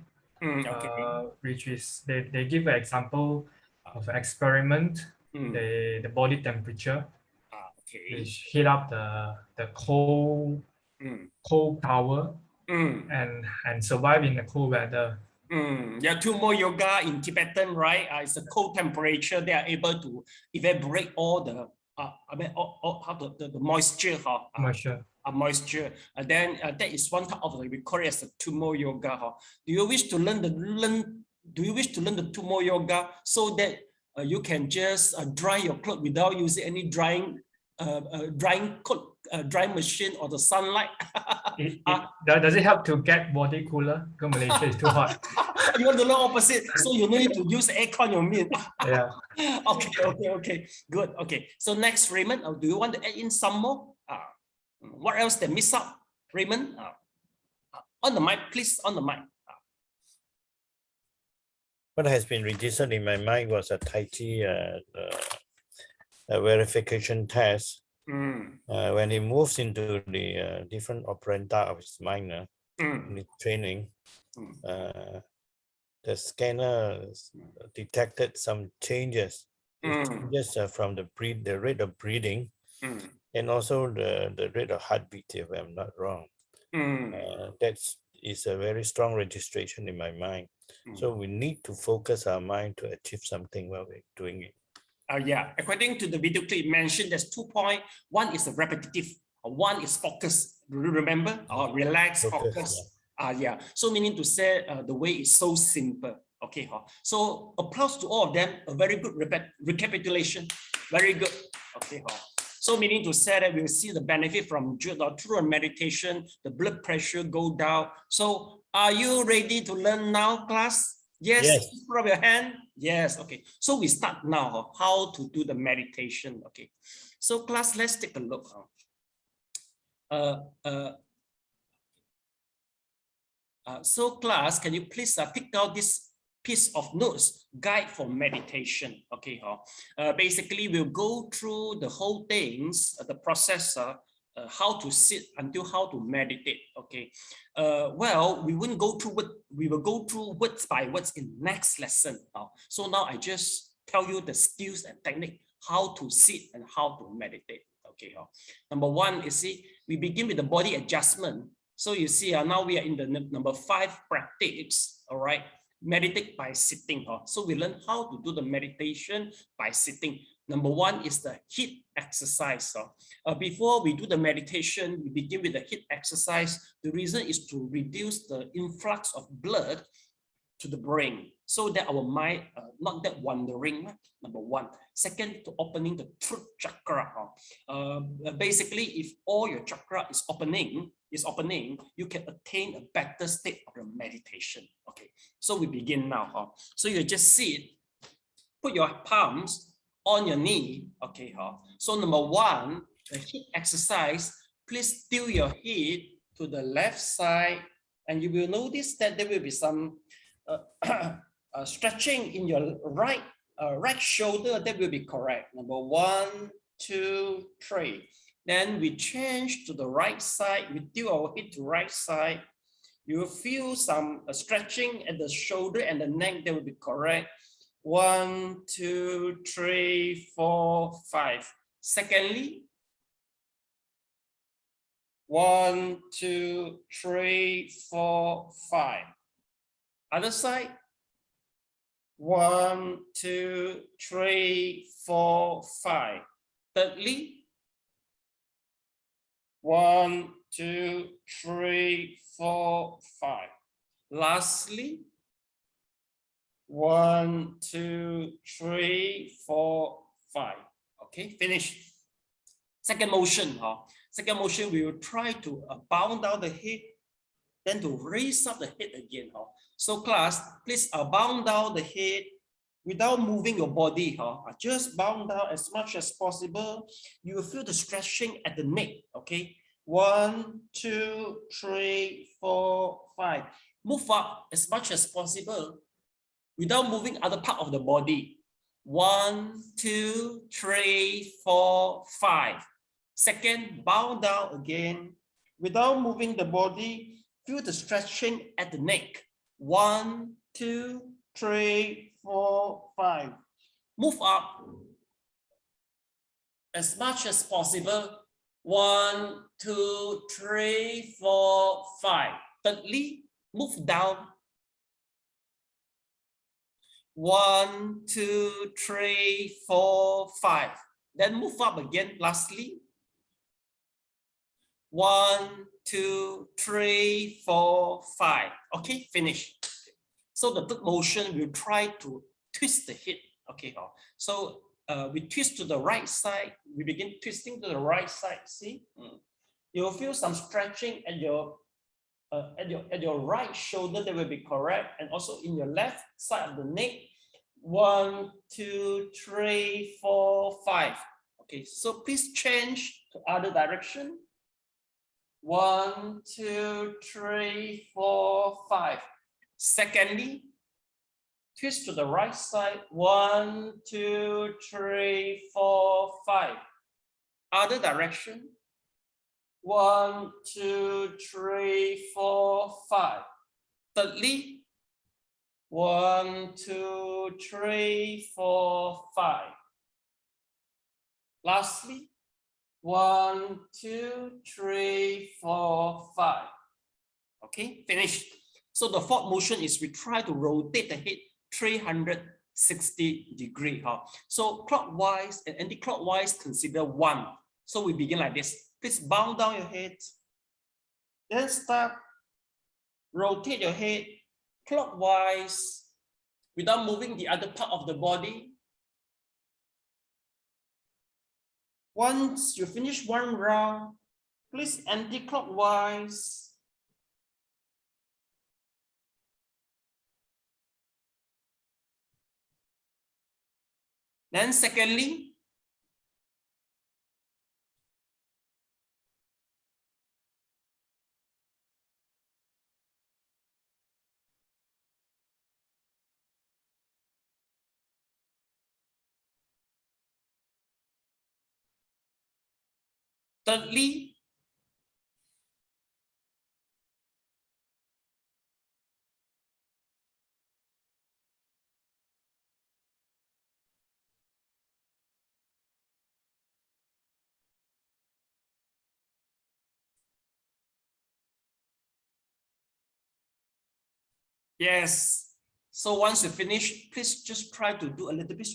which is they give an example of experiment, the body temperature, which heat up the cold tower and survive in the cold weather. Yeah, tumor yoga in Tibetan, right? It's a cold temperature. They are able to evaporate all the the moisture. Moisture. And then that is one type of we call it as a tumor yoga. Do you wish to learn the tumor yoga so that you can just dry your clothes without using any drying machine or the sunlight? Does it help to get body cooler? Because Malaysia is too hot. You want to learn opposite, so you need to use aircon, you mean? Yeah. Okay. Good. Okay. So next, Raymond, do you want to add in some more? What else they miss out, Raymond? On the mic, please. On the mic. What has been registered in my mind was a Tai Chi verification test. When he moves into the different operanda of his mind in his training, the scanner detected some changes. Changes from the rate of breathing and also the rate of heartbeat, if I'm not wrong. That is a very strong registration in my mind. So we need to focus our mind to achieve something while we're doing it. Yeah, according to the video clip mentioned, there's 2 points. One is repetitive, one is focus. Do you remember? Relax, focus. Yeah. So meaning to say the way is so simple. Okay. So applause to all of them. A very good recapitulation. Very good. Okay. So meaning to say that we'll see the benefit from through a meditation, the blood pressure go down. So are you ready to learn now, class? Yes, Yes. put up your hand. Yes, okay. So we start now, how to do the meditation, okay. So class, let's take a look. So class, can you please pick out this piece of notes, guide for meditation, okay. Basically, we'll go through the whole things, the process, how to sit until how to meditate, okay. Well, we wouldn't go through what we will go through words by words in next lesson. So now I just tell you the skills and technique, how to sit and how to meditate, okay. Number one, you see, we begin with the body adjustment. So you see, now we are in the number 5 practice, all right? Meditate by sitting. So we learn how to do the meditation by sitting. Number 1 is the HIIT exercise. Before we do the meditation, we begin with the HIIT exercise. The reason is to reduce the influx of blood to the brain, so that our mind not that wandering. Number 1. Second, to opening the throat chakra. Basically, if all your chakra is opening, you can attain a better state of your meditation. Okay, so we begin now. So you just sit, put your palms on your knee. Okay, so number 1, the HIIT exercise. Please tilt your head to the left side, and you will notice that there will be some stretching in your right shoulder. That will be correct. Number 1, 2, 3. Then we change to the right side. We tilt our head to right side. You will feel some stretching at the shoulder and the neck. That will be correct. 1, 2, 3, 4, 5. Secondly, 1, 2, 3, 4, 5. Other side. 1, 2, 3, 4, 5. Thirdly, 1, 2, 3, 4, 5. Lastly, 1, 2, 3, 4, 5. Okay, finish. Second motion. Second motion, we will try to bow down the head, then to raise up the head again. So class, please bow down the head without moving your body. Just bow down as much as possible. You will feel the stretching at the neck. Okay, 1, 2, 3, 4, 5. Move up as much as possible without moving other part of the body. 1, 2, 3, 4, 5. Second, bow down again without moving the body. Feel the stretching at the neck. 1, 2, 3, 4, 5. Move up as much as possible. 1, 2, 3, 4, 5. Thirdly, move down. 1, 2, 3, 4, 5. Then move up again. Lastly, 1, 2, 3, 4, 5. Okay, finish. So the third motion, we'll try to twist the head. Okay, so we twist to the right side. We begin twisting to the right side. See, you'll feel some stretching at your right shoulder. That will be correct, and also in your left side of the neck. 1, 2, 3, 4, 5. Okay, so please change to other direction. 1, 2, 3, 4, 5. Secondly, twist to the right side. 1, 2, 3, 4, 5. Other direction. 1, 2, 3, 4, 5. Thirdly, 1, 2, 3, 4, 5. Lastly, 1, 2, 3, 4, 5. Okay, finished. So the fourth motion is we try to rotate the head 360 degrees. So clockwise and anti-clockwise, consider 1. So we begin like this. Please bow down your head. Then start, rotate your head clockwise without moving the other part of the body. Once you finish one round, please anti-clockwise. Then secondly, thirdly, yes. So once you finish, please just try to do a little bit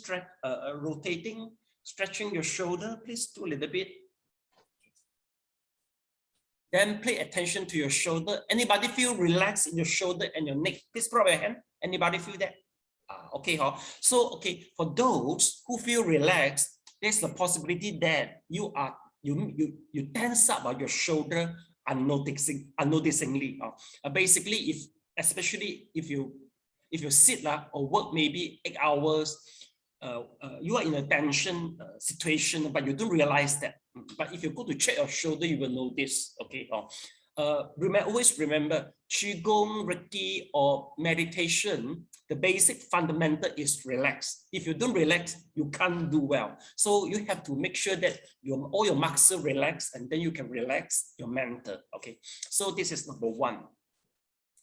rotating, stretching your shoulder. Please do a little bit. Then pay attention to your shoulder. Anybody feel relaxed in your shoulder and your neck? Please put up your hand. Anybody feel that? Okay, huh? So okay, for those who feel relaxed, there's the possibility that you tense up your shoulder unnoticingly. Basically, especially if you sit or work maybe 8 hours, you are in a tension situation, but you don't realize that. But if you go to check your shoulder, you will notice. Okay. Always remember, Qigong, Reiki, or meditation, the basic fundamental is relax. If you don't relax, you can't do well. So you have to make sure that all your muscles relax, and then you can relax your mental. Okay. So this is number one.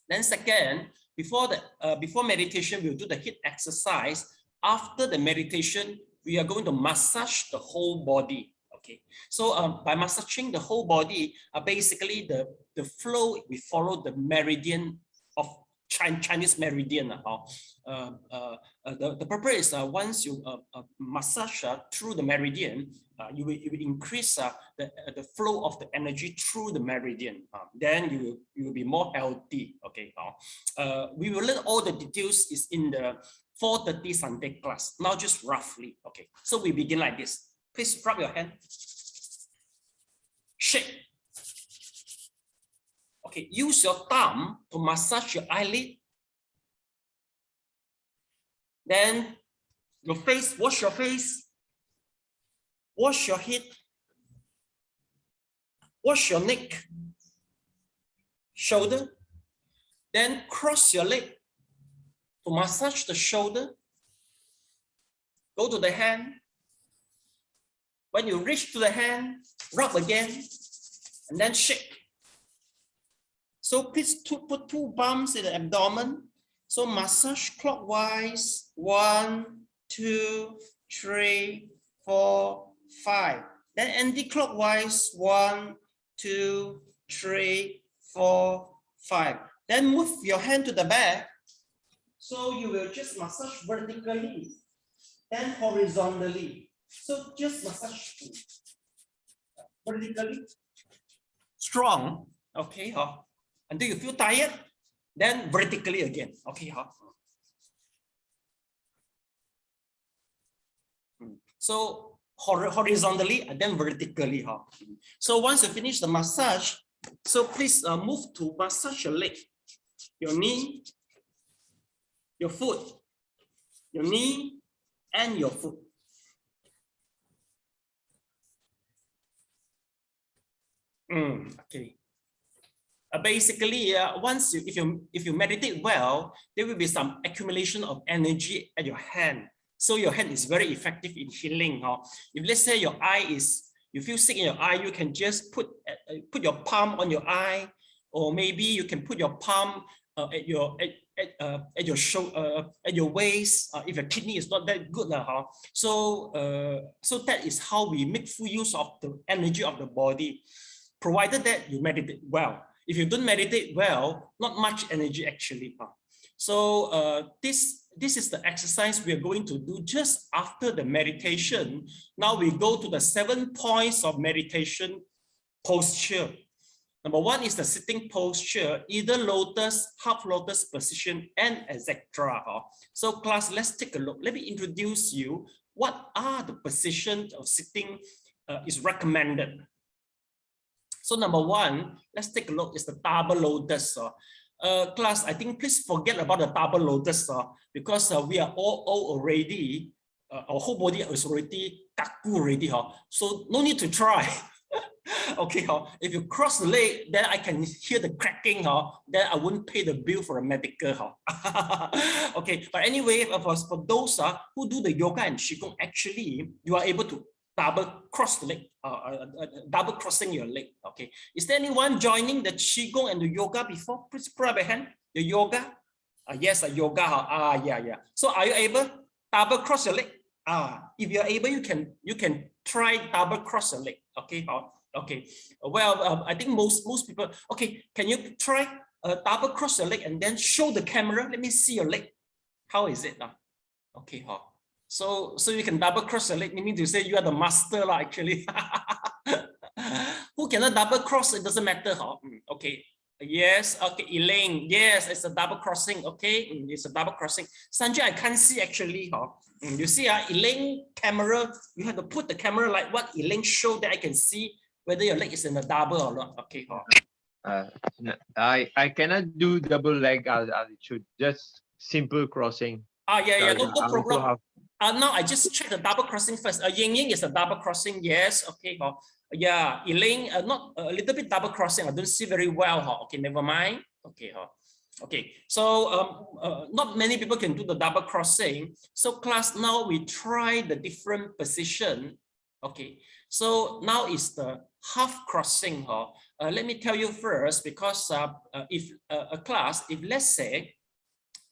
Then second, before meditation, we'll do the HIIT exercise. After the meditation, we are going to massage the whole body. Okay, so by massaging the whole body, basically the flow, we follow the meridian of Chinese meridian. The purpose is once you massage through the meridian, you will increase the flow of the energy through the meridian. Then you will be more healthy. Okay, we will learn all the details is in the 4:30 Sunday class. Now just roughly. Okay, so we begin like this. Please rub your hand. Shake. Okay, use your thumb to massage your eyelid. Then your face, wash your face. Wash your head. Wash your neck. Shoulder. Then cross your leg to massage the shoulder. Go to the hand. When you reach to the hand, rub again, and then shake. So please put 2 palms in the abdomen. So massage clockwise, 1, 2, 3, 4, 5. Then anti-clockwise, 1, 2, 3, 4, 5. Then move your hand to the back. So you will just massage vertically, then horizontally. So just massage vertically, strong, okay, until you feel tired, then vertically again, okay, So horizontally and then vertically, So once you finish the massage, so please move to massage your leg, your knee, your foot, your knee, and your foot. Okay. Basically, once if you meditate well, there will be some accumulation of energy at your hand. So your hand is very effective in healing. If let's say your eye you feel sick in your eye, you can just put your palm on your eye, or maybe you can put your palm at your waist if your kidney is not that good. So that is how we make full use of the energy of the body, provided that you meditate well. If you don't meditate well, not much energy actually. So this is the exercise we are going to do just after the meditation. Now we go to the 7 points of meditation posture. Number 1 is the sitting posture, either lotus, half lotus position, and etc. So class, let's take a look. Let me introduce you. What are the positions of sitting is recommended? So number 1, let's take a look, is the double lotus. Class, I think please forget about the double lotus because we are all already. our whole body is already kaku already, so no need to try. Okay, if you cross the leg, then I can hear the cracking, then I wouldn't pay the bill for a medical. Okay, but anyway, for those who do the yoga and qigong, actually you are able to double cross the leg, double crossing your leg. Okay, is there anyone joining the qigong and the yoga before? Please put up a hand. The yoga, yes, yoga. Yeah. So are you able double cross your leg? If you're able, you can try double cross your leg. Okay, okay. Well, I think most people. Okay, can you try double cross your leg and then show the camera? Let me see your leg. How is it now? Okay, so you can double cross your leg, meaning to say you are the master actually. Who cannot double cross? It doesn't matter. Okay. Yes, okay, Elaine, yes, it's a double crossing, okay, it's a double crossing. Sanjay, I can't see actually, you see, Elaine camera, you have to put the camera like what Elaine showed that I can see whether your leg is in a double or not, okay. I cannot do double leg, I should just simple crossing. Yeah, no problem. Now I just check the double crossing first. Ying Ying is a double crossing, yes, okay. Yeah, Elaine, not a little bit double crossing. I don't see very well. Okay, never mind. Okay, okay. So not many people can do the double crossing. So class, now we try the different position. Okay, so now is the half crossing. Let me tell you first, because if a class, if let's say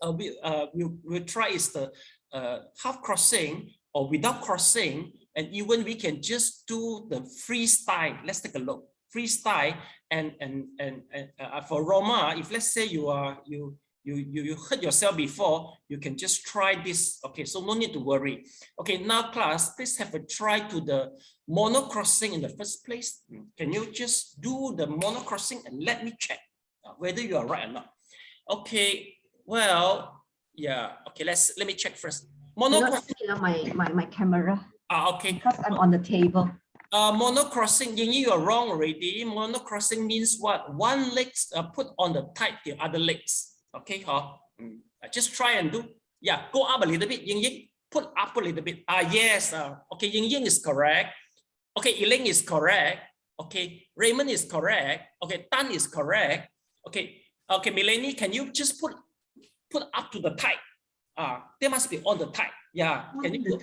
we'll try is the half crossing or without crossing. And even we can just do the freestyle. Let's take a look. Freestyle and for Roma, if let's say you hurt yourself before, you can just try this. Okay, so no need to worry. Okay, now class, please have a try to the mono crossing in the first place. Can you just do the mono crossing and let me check whether you are right or not? Okay, well, yeah. Okay, let me check first. Mono crossing. My camera. Okay. Because I'm on the table. Mono crossing, you are wrong already. Mono crossing means what? One leg put on the tight the other legs. Okay, just try and do. Yeah, go up a little bit. Ying, put up a little bit. Yes. Okay, Ying is correct. Okay, Elaine is correct. Okay, Raymond is correct. Okay, Tan is correct. Okay, okay, Melanie, can you just put up to the tight? They must be on the tight. Yeah, can you put,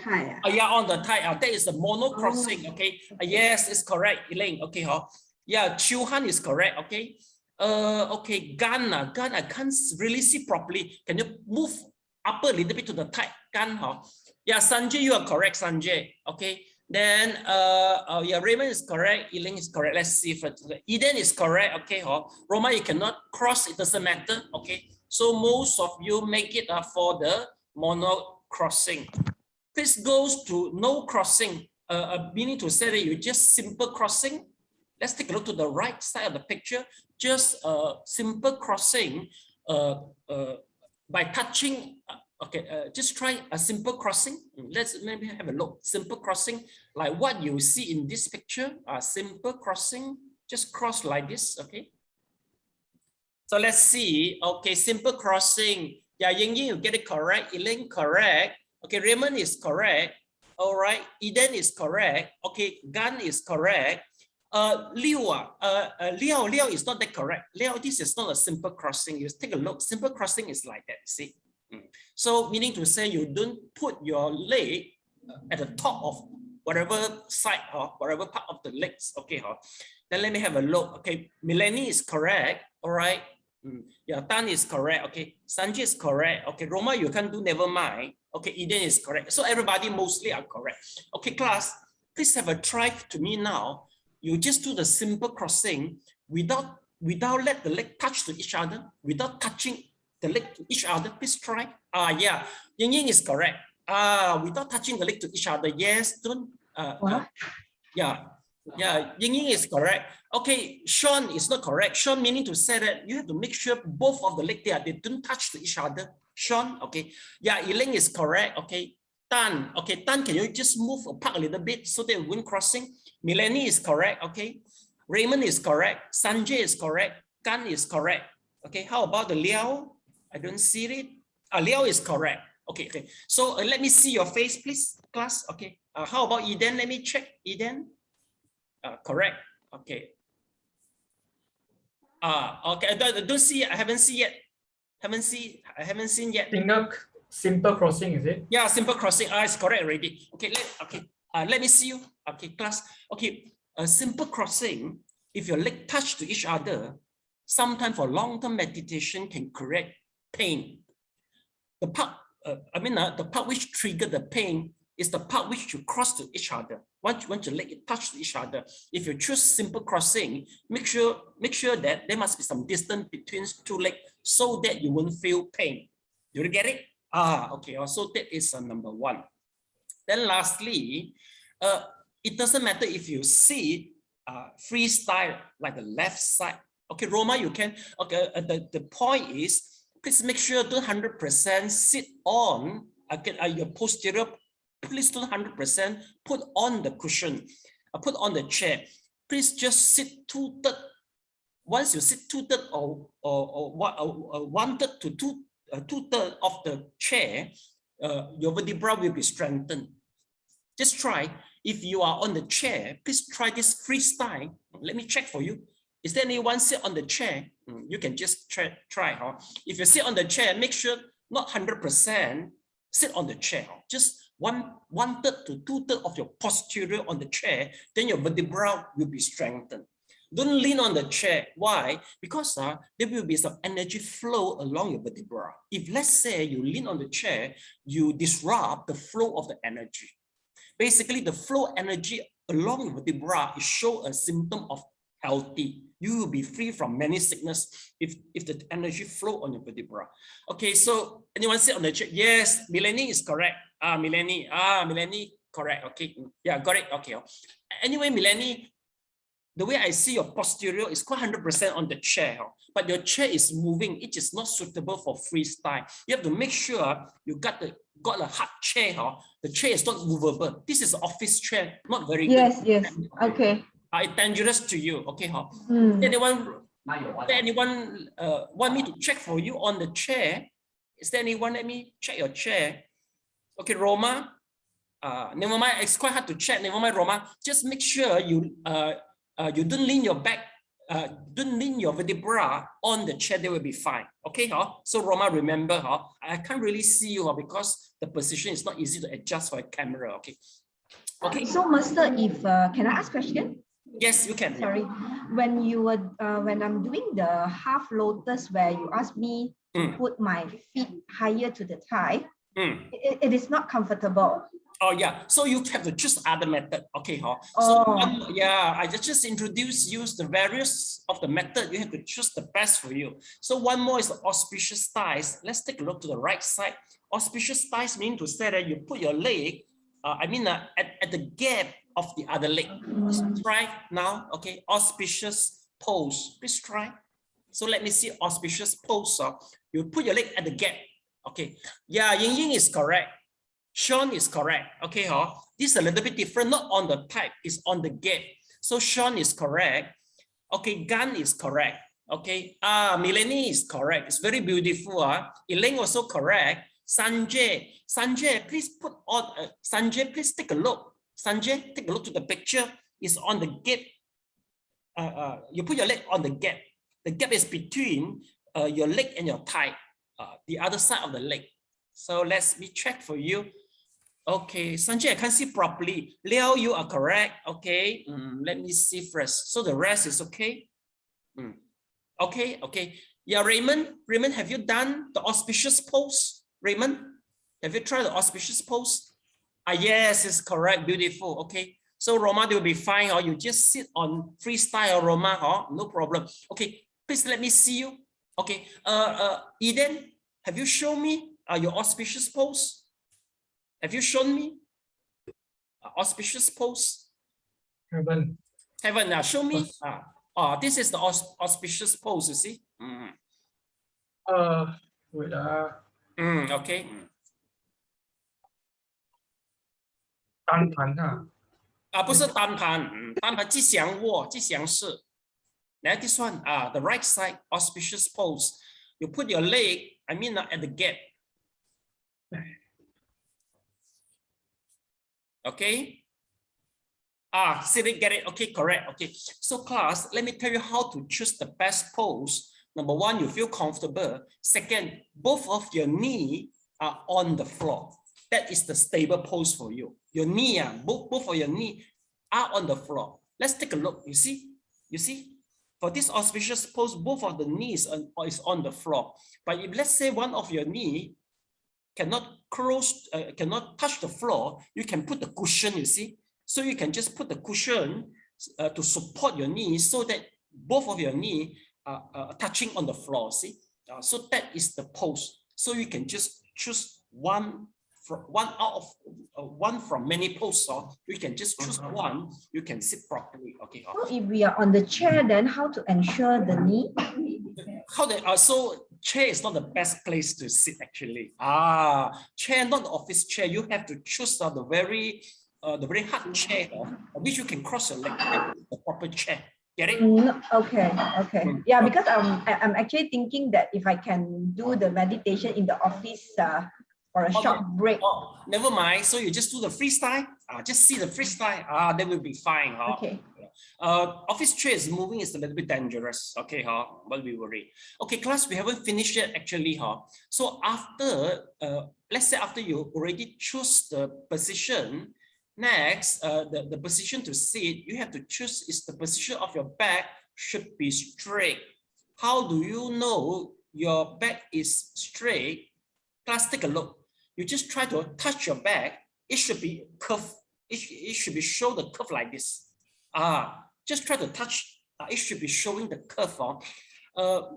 yeah, on the tight. That is the mono crossing. Okay, yes, it's correct, Elaine. Okay, yeah, Chu Han is correct. Okay, okay, Gan, I can't really see properly. Can you move up a little bit to the tight? Gan, yeah, Sanjay, you are correct, Sanjay. Okay, then yeah, Raymond is correct, Elaine is correct. Let's see if Eden is correct. Okay, Roma, you cannot cross. It doesn't matter. Okay, so most of you make it for the mono crossing. This goes to no crossing, meaning to say that you just simple crossing. Let's take a look to the right side of the picture. Just simple crossing by touching. Okay, just try a simple crossing. Let's maybe have a look. Simple crossing, like what you see in this picture. Simple crossing, just cross like this. Okay. So let's see. Okay, simple crossing. Yeah, Ying, you get it correct. Elaine correct. Okay, Raymond is correct. All right, Eden is correct. Okay, Gan is correct. Liu is not that correct. Liu, this is not a simple crossing. You take a look. Simple crossing is like that. See, so meaning to say you don't put your leg at the top of whatever side or whatever part of the legs. Okay, then let me have a look. Okay, Melanie is correct. All right. Yeah, Tan is correct. Okay, Sanjay is correct. Okay, Roma, you can do, never mind. Okay, Eden is correct. So everybody mostly are correct. Okay, class, please have a try to me now. You just do the simple crossing without let the leg touch to each other, without touching the leg to each other. Please try. Yeah, Ying is correct. Without touching the leg to each other. Yes, don't. Yeah. Yeah, Ying is correct. Okay, Sean is not correct. Sean meaning to say that you have to make sure both of the legs there, they don't touch to each other. Sean, okay. Yeah, Elaine is correct. Okay, Tan. Okay, Tan, can you just move apart a little bit so they won't crossing? Melanie is correct. Okay, Raymond is correct. Sanjay is correct. Gan is correct. Okay, how about the Liao? I don't see it. Liao is correct. Okay, okay. So let me see your face, please, class. Okay. How about Eden? Let me check Eden. Correct. Okay. Okay. I don't see. I haven't seen yet. I haven't seen yet. Simple crossing, is it? Yeah, simple crossing. It's correct already. Okay. Let me see you. Okay, class. Okay. A simple crossing. If your leg touch to each other, sometimes for long-term meditation can correct pain. The part, the part which trigger the pain is the part which you cross to each other. Once your leg touch to each other, if you choose simple crossing, make sure that there must be some distance between two legs so that you won't feel pain. You get it? Okay. So that is number one. Then lastly, it doesn't matter if you sit freestyle like the left side. Okay, Roma, you can. Okay, the point is, please make sure don't 100% sit on your posterior. Please don't 100% put on the cushion, put on the chair. Please just sit 2/3. Once you sit 2/3 or 1/3 to 2/3 of the chair, your vertebra will be strengthened. Just try. If you are on the chair, please try this freestyle. Let me check for you. Is there anyone sit on the chair? You can just try. If you sit on the chair, make sure not 100% sit on the chair. Just 1/3 to 2/3 of your posterior on the chair, then your vertebra will be strengthened. Don't lean on the chair. Why? Because there will be some energy flow along your vertebra. If let's say you lean on the chair, you disrupt the flow of the energy. Basically, the flow energy along your vertebra is show a symptom of healthy. You will be free from many sickness if the energy flow on your vertebra. Okay, so anyone sit on the chair? Yes, Mileni is correct. Mileni, correct. Okay, yeah, got it. Okay. Anyway, Mileni, the way I see your posterior is quite 100% on the chair, but your chair is moving. It is not suitable for freestyle. You have to make sure you got a hard chair. The chair is not movable. This is an office chair, not very good. Yes. Okay. It's dangerous to you. Okay, anyone want me to check for you on the chair? Is there anyone? Let me check your chair. Okay, Roma. Never mind. It's quite hard to check. Never mind, Roma. Just make sure you don't lean your back, don't lean your vertebra on the chair. They will be fine. Okay, so Roma, remember, I can't really see you because the position is not easy to adjust for a camera. Okay. Okay. So, Master, if can I ask a question? Yes, you can. Sorry, when you were when I'm doing the half lotus, where you asked me to put my feet higher to the thigh, it is not comfortable. Oh yeah, so you have to choose other method. Okay, So I just introduce you the various of the method. You have to choose the best for you. So one more is the auspicious thighs. Let's take a look to the right side. Auspicious thighs mean to say that you put your leg, at the gap of the other leg. Let's try now. Okay, auspicious pose. Please try. So let me see auspicious pose. You put your leg at the gap. Okay. Yeah, Ying is correct. Sean is correct. Okay, this is a little bit different. Not on the type, it's on the gap. So Sean is correct. Okay, Gan is correct. Okay, Mileni is correct. It's very beautiful. Elaine also correct. Sanjay, please put on. Sanjay, please take a look. Sanjay, take a look to the picture. It's on the gap. You put your leg on the gap. The gap is between your leg and your thigh, the other side of the leg. So let's me check for you. Okay, Sanjay, I can't see properly. Leo, you are correct. Okay, let me see first. So the rest is okay. Okay. Yeah, Raymond, have you done the auspicious pose? Raymond, have you tried the auspicious pose? Yes, it's correct. Beautiful. Okay. So Roma, they will be fine. Or you just sit on freestyle, Roma. No problem. Okay, please let me see you. Okay. Eden, have you shown me your auspicious pose? Have you shown me auspicious pose? Heaven. Show me. This is the auspicious pose. You see? Wait. Okay. 单盘啊。不是单盘，单盘吉祥卧，吉祥式。Now this one, the right side auspicious pose. You put your leg, at the gap. Okay. See, they get it. Okay, correct. Okay. So class, let me tell you how to choose the best pose. Number one, you feel comfortable. Second, both of your knee are on the floor. That is the stable pose for you. Your knee, both of your knee are on the floor. Let's take a look. You see? For this auspicious pose, both of the knees is on the floor. But if let's say one of your knee cannot touch the floor, you can put the cushion, you see? So you can just put the cushion to support your knees so that both of your knee are touching on the floor, see? So that is the pose. So you can just choose one from many poses, or you can just choose one, you can sit properly. Okay. So if we are on the chair, then how to ensure the knee? So chair is not the best place to sit actually. Chair, not the office chair. You have to choose the very hard chair, which you can cross your leg, the proper chair. Get it? Okay. Yeah, because I'm actually thinking that if I can do the meditation in the office for a short break. Never mind. So you just do the freestyle. Just see the freestyle. That will be fine. Okay. Office chair is moving is a little bit dangerous. Okay, but we worry. Okay, class, we haven't finished yet actually. So after, let's say after you already choose the position, next, the position to sit, you have to choose is the position of your back should be straight. How do you know your back is straight? Class, take a look. You just try to touch your back. It should be curved. It should be show the curve like this. Just try to touch. It should be showing the curve.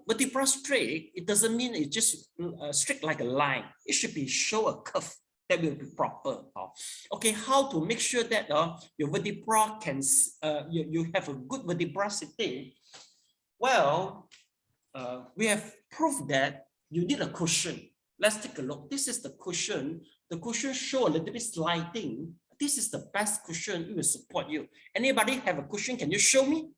Vertebra straight, it doesn't mean it's just straight like a line. It should be show a curve. That will be proper. Okay, how to make sure that your vertebra can, you have a good vertebracity? Well, we have proved that you need a cushion. Let's take a look. This is the cushion. The cushion show a little bit sliding. This is the best cushion. It will support you. Anybody have a cushion? Can you show me?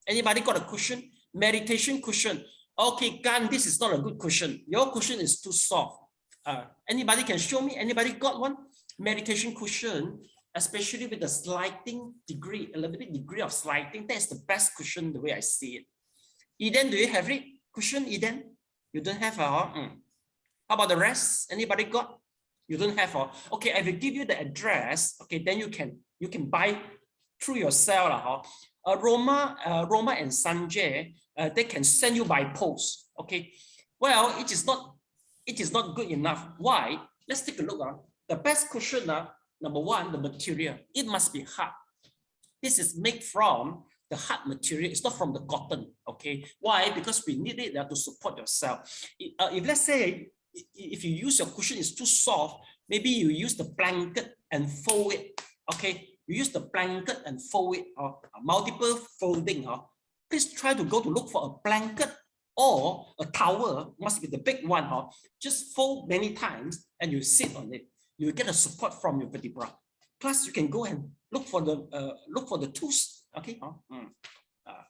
Anybody got a cushion? Meditation cushion. Okay, Gan, this is not a good cushion. Your cushion is too soft. Anybody can show me? Anybody got one? Meditation cushion, especially with the sliding degree, a little bit degree of sliding. That's the best cushion the way I see it. Eden, do you have it? Cushion, Eden? You don't have How about the rest? Anybody got? You don't have okay, I will give you the address. Okay, then you can buy through yourself. Roma and Sanjay, they can send you by post. Okay. Well, it is not good enough. Why? Let's take a look. The best cushion, number one, the material. It must be hard. This is made from the hard material. It's not from the cotton. Okay. Why? Because we need it to support yourself. If let's say if you use your cushion is too soft, maybe you use the blanket and fold it. Okay. You use the blanket and fold it. Multiple folding. Please try to look for a blanket or a towel, must be the big one. Just fold many times and you sit on it. You get a support from your vertebra. Plus, you can go and look for the tools. Okay,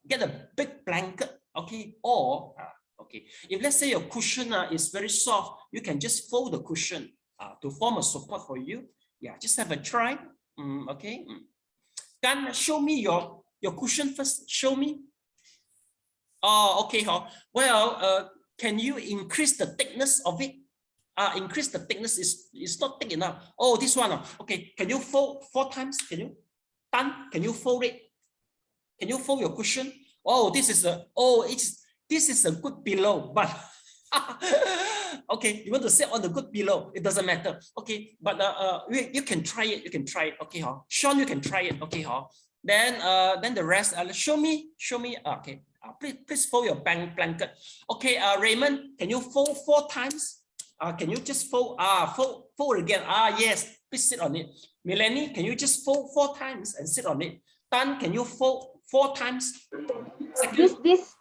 get a big blanket. Okay, or okay, if let's say your cushion is very soft, you can just fold the cushion to form a support for you. Yeah, just have a try. Okay, Gan, show me your cushion first. Show me. Okay. Well, can you increase the thickness of it? Increase the thickness is not thick enough. Oh, this one. Okay, can you fold 4 times? Can you? Tan, can you fold it? Can you fold your cushion? Oh, this is a good pillow, but okay, you want to sit on the good pillow? It doesn't matter. Okay, but you can try it. You can try it. Okay, Sean, you can try it. Okay, then the rest. Show me. Okay. Please fold your blanket. Okay, Raymond, can you fold 4 times? Can you just fold? Fold again. Yes. Please sit on it. Melanie, can you just fold 4 times and sit on it? Tan, can you fold 4 times? This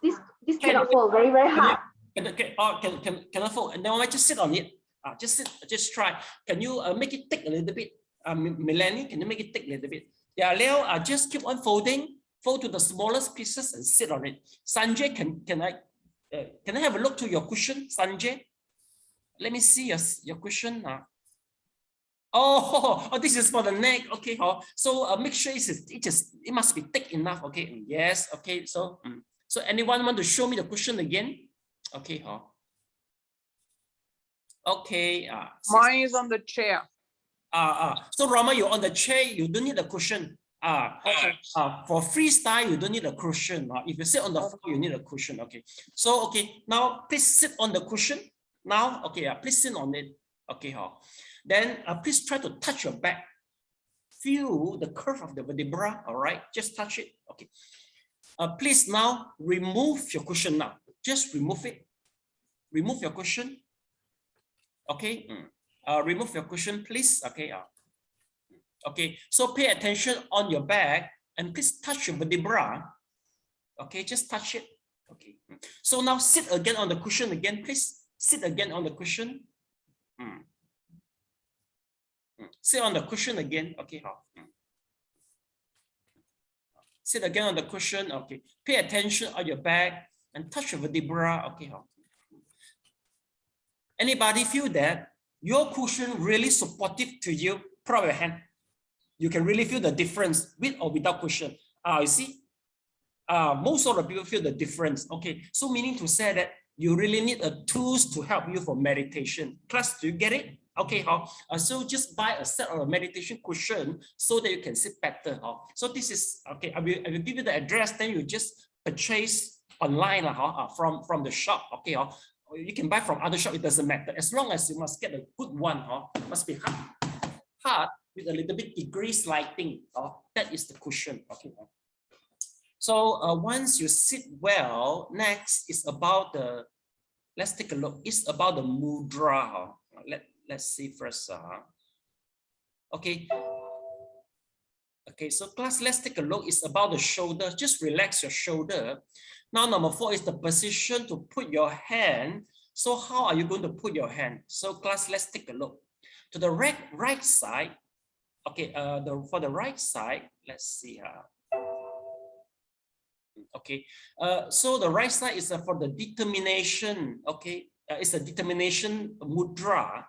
cannot fold. Very hard. Can I fold? And then I just sit on it. Just try. Can you make it thick a little bit? Melanie, can you make it thick a little bit? Yeah, Leo, just keep on folding. Fold to the smallest pieces and sit on it. Sanjay, can I have a look to your cushion, Sanjay? Let me see your cushion. Oh, this is for the neck. Okay, so make sure it must be thick enough. Okay, yes. Okay, so so anyone want to show me the cushion again? Okay, okay. Mine is on the chair. So Rama, you're on the chair. You don't need a cushion. Okay. For freestyle, you don't need a cushion. If you sit on the floor, you need a cushion. Okay. So okay, now please sit on the cushion. Now, okay, please sit on it. Okay, then please try to touch your back. Feel the curve of the vertebra. All right, just touch it. Okay. Please now remove your cushion now. Just remove it. Remove your cushion. Okay. Remove your cushion, please. Okay. Okay. So pay attention on your back and please touch your vertebra. Okay, just touch it. Okay. So now sit again on the cushion again, please. Sit again on the cushion. Sit on the cushion again. Okay. Sit again on the cushion. Okay. Pay attention on your back and touch your vertebra. Okay. Anybody feel that your cushion really supportive to you? Put up your hand. You can really feel the difference with or without cushion. You see? Most of the people feel the difference. Okay. So meaning to say that you really need tools to help you for meditation. Class, do you get it? Okay, so just buy a set of a meditation cushion so that you can sit better. So this is, okay, I will give you the address, then you just purchase online from the shop. Okay, you can buy from other shop, it doesn't matter. As long as you must get a good one, must be hard with a little bit degrees lighting. That is the cushion. Okay. So once you sit well, next is about the, let's take a look. It's about the mudra. Let's see first. Okay. Okay, so class, let's take a look. It's about the shoulder. Just relax your shoulder. Now, number 4 is the position to put your hand. So how are you going to put your hand? So class, let's take a look. To the right side. Okay, for the right side, let's see. Okay, so the right side is for the determination. Okay, it's a determination mudra.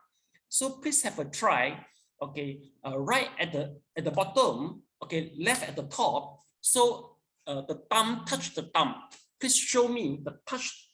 So please have a try. Okay, right at the bottom. Okay, left at the top. So the thumb touch the thumb. Please show me the touch.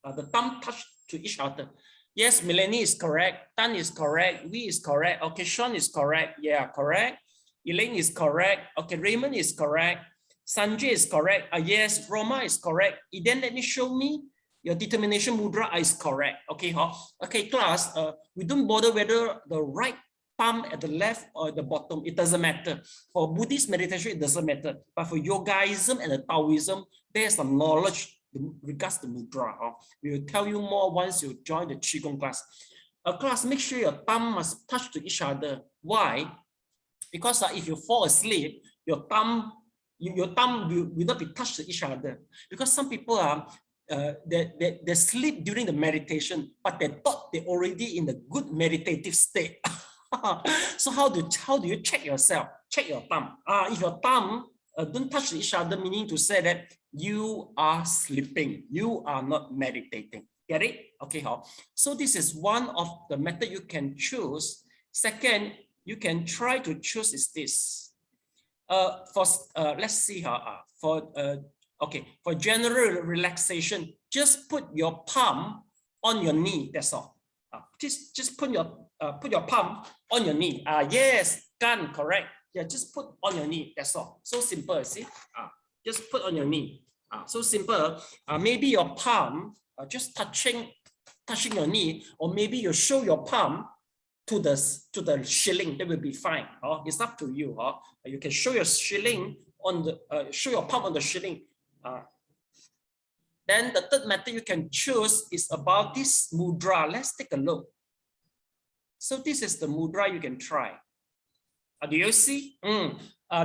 The thumb touch to each other. Yes, Melanie is correct. Tan is correct. We is correct. Okay, Sean is correct. Yeah, correct. Elaine is correct. Okay, Raymond is correct. Sanjay is correct. Yes, Roma is correct. Then let me show me your determination mudra is correct. Okay, okay, class. We don't bother whether the right palm at the left or the bottom. It doesn't matter. For Buddhist meditation, it doesn't matter. But for Yogaism and the Taoism, there's some knowledge regards the mudra. We will tell you more once you join the Qigong class. Class, make sure your thumb must touch to each other. Why? Because if you fall asleep, your thumb will not be touched to each other. Because some people are they sleep during the meditation, but they thought they're already in the good meditative state. So how do you check yourself? Check your thumb. If your thumb don't touch each other, meaning to say that you are sleeping, you are not meditating. Get it? Okay. So this is one of the method you can choose. Second, you can try to choose is this. Let's see for general relaxation, just put your palm on your knee. That's all. Just put your palm on your knee. Yes, Gan, correct. Yeah, just put on your knee. That's all. So simple. See, just put on your knee. So simple. Maybe your palm just touching your knee, or maybe you show your palm to the shilling. That will be fine. It's up to you. You can show your shilling on the show your palm on the shilling. Then the third method you can choose is about this mudra. Let's take a look. So this is the mudra you can try. Do you see?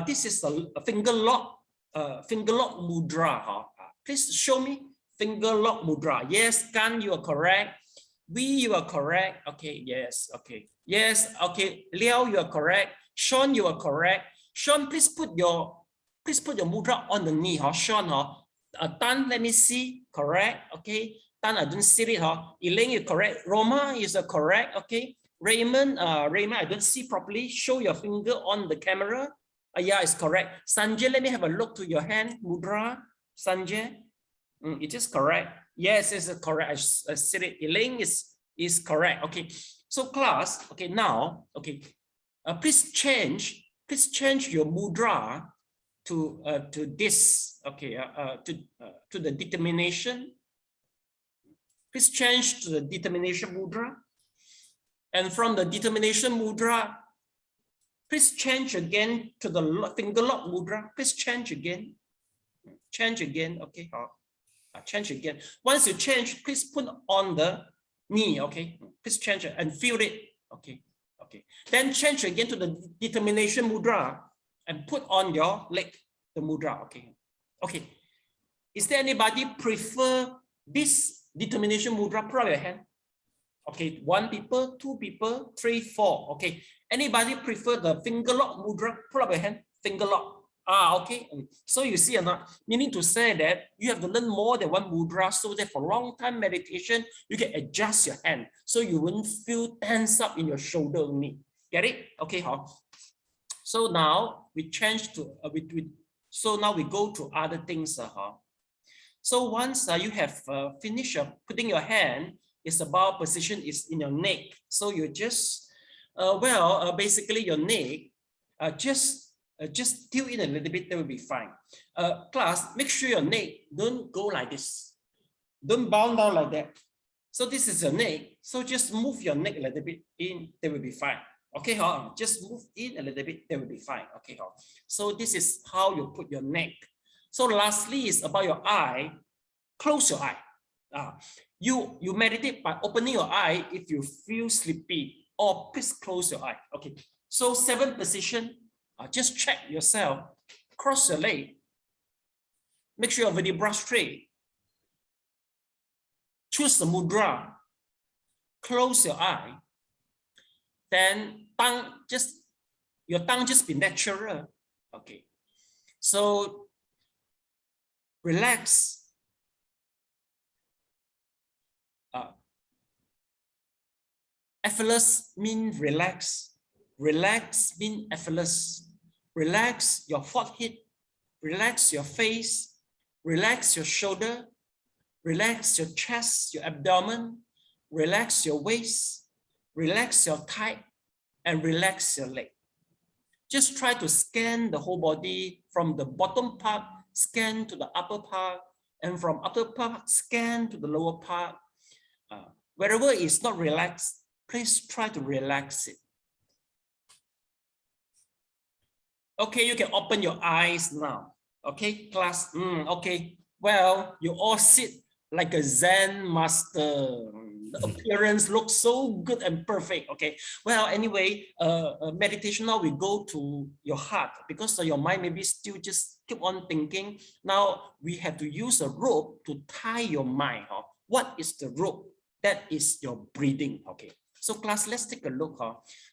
This is a finger lock mudra. Please show me finger lock mudra. Yes, Gan, you are correct. You are correct. Okay, yes, okay. Yes, okay. Liao, you are correct. Sean, you are correct. Sean, please put your mudra on the knee. Sean, Tan, let me see. Correct. Okay. Tan, I don't see it. Elaine, you correct. Roma is correct. Okay. Raymond, Raymond, I don't see properly. Show your finger on the camera. Yeah, it's correct. Sanjay, let me have a look to your hand. Mudra, Sanjay. It is correct. Yes, it's correct. I said it. Elaine is correct. Okay. So class, okay, now, okay, please change your mudra to this, okay, to the determination. Please change to the determination mudra. And from the determination mudra, please change again to the finger lock mudra. Please change again. Change again, okay. Change again. Once you change, please put on the knee, okay. Please change it and feel it, okay. Okay. Then change again to the determination mudra and put on your leg, the mudra, okay. Okay. Is there anybody prefer this determination mudra? Put up your hand. Okay, 1 people, 2 people, 3, 4. Okay. Anybody prefer the finger lock mudra? Put up your hand. Finger lock. Okay. So you see or not? Meaning to say that you have to learn more than 1 mudra so that for long time meditation, you can adjust your hand so you won't feel tense up in your shoulder only. Get it? Okay, huh? So now we change to so now we go to other things. So once you have finished putting your hand, it's about position is in your neck. So you just basically your neck just tilt in a little bit, that will be fine. Class, make sure your neck don't go like this. Don't bound down like that. So this is your neck. So just move your neck a little bit in, that will be fine. Okay, huh? Just move in a little bit, that will be fine. Okay, huh? So this is how you put your neck. So lastly is about your eye. Close your eye. You meditate by opening your eye if you feel sleepy, or please close your eye. Okay. So 7 position. Just check yourself. Cross your leg. Make sure your vertebra straight. Choose the mudra. Close your eye. Then your tongue just be natural. Okay. So relax. Effortless means relax. Relax means effortless. Relax your forehead. Relax your face. Relax your shoulder. Relax your chest, your abdomen. Relax your waist. Relax your thigh. And relax your leg. Just try to scan the whole body from the bottom part, scan to the upper part, and from upper part, scan to the lower part. Wherever it's not relaxed, please try to relax it. Okay, you can open your eyes now. Okay, class. Okay, well, you all sit like a Zen master. The appearance looks so good and perfect. Okay, well, anyway, meditation now we go to your heart because your mind maybe still just keep on thinking. Now we have to use a rope to tie your mind. What is the rope? That is your breathing. Okay. So class, let's take a look.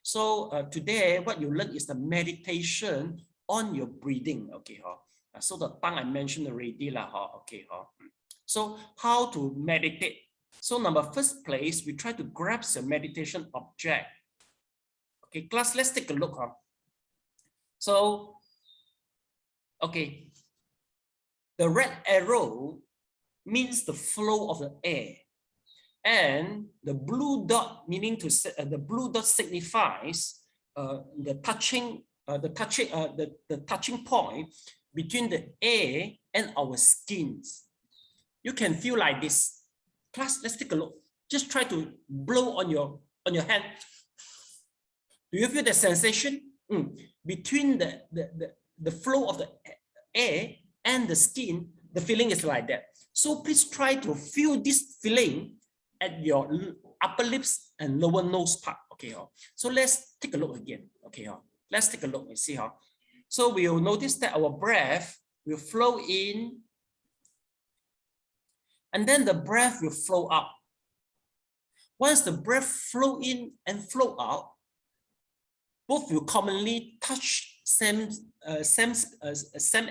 So today, what you learn is the meditation on your breathing. Okay. So the tongue I mentioned already. Okay. So how to meditate? So first place, we try to grasp your meditation object. Okay, class, let's take a look. So, okay. The red arrow means the flow of the air. And the blue dot, meaning to say, the blue dot signifies the touching point between the air and our skins. You can feel like this. Class, let's take a look. Just try to blow on your hand. Do you feel the sensation between the flow of the air and the skin? The feeling is like that. So please try to feel this feeling at your upper lips and lower nose part. Okay. So let's take a look again. Okay. Let's take a look and see how. So we'll notice that our breath will flow in, and then the breath will flow out. Once the breath flow in and flow out, both will commonly touch same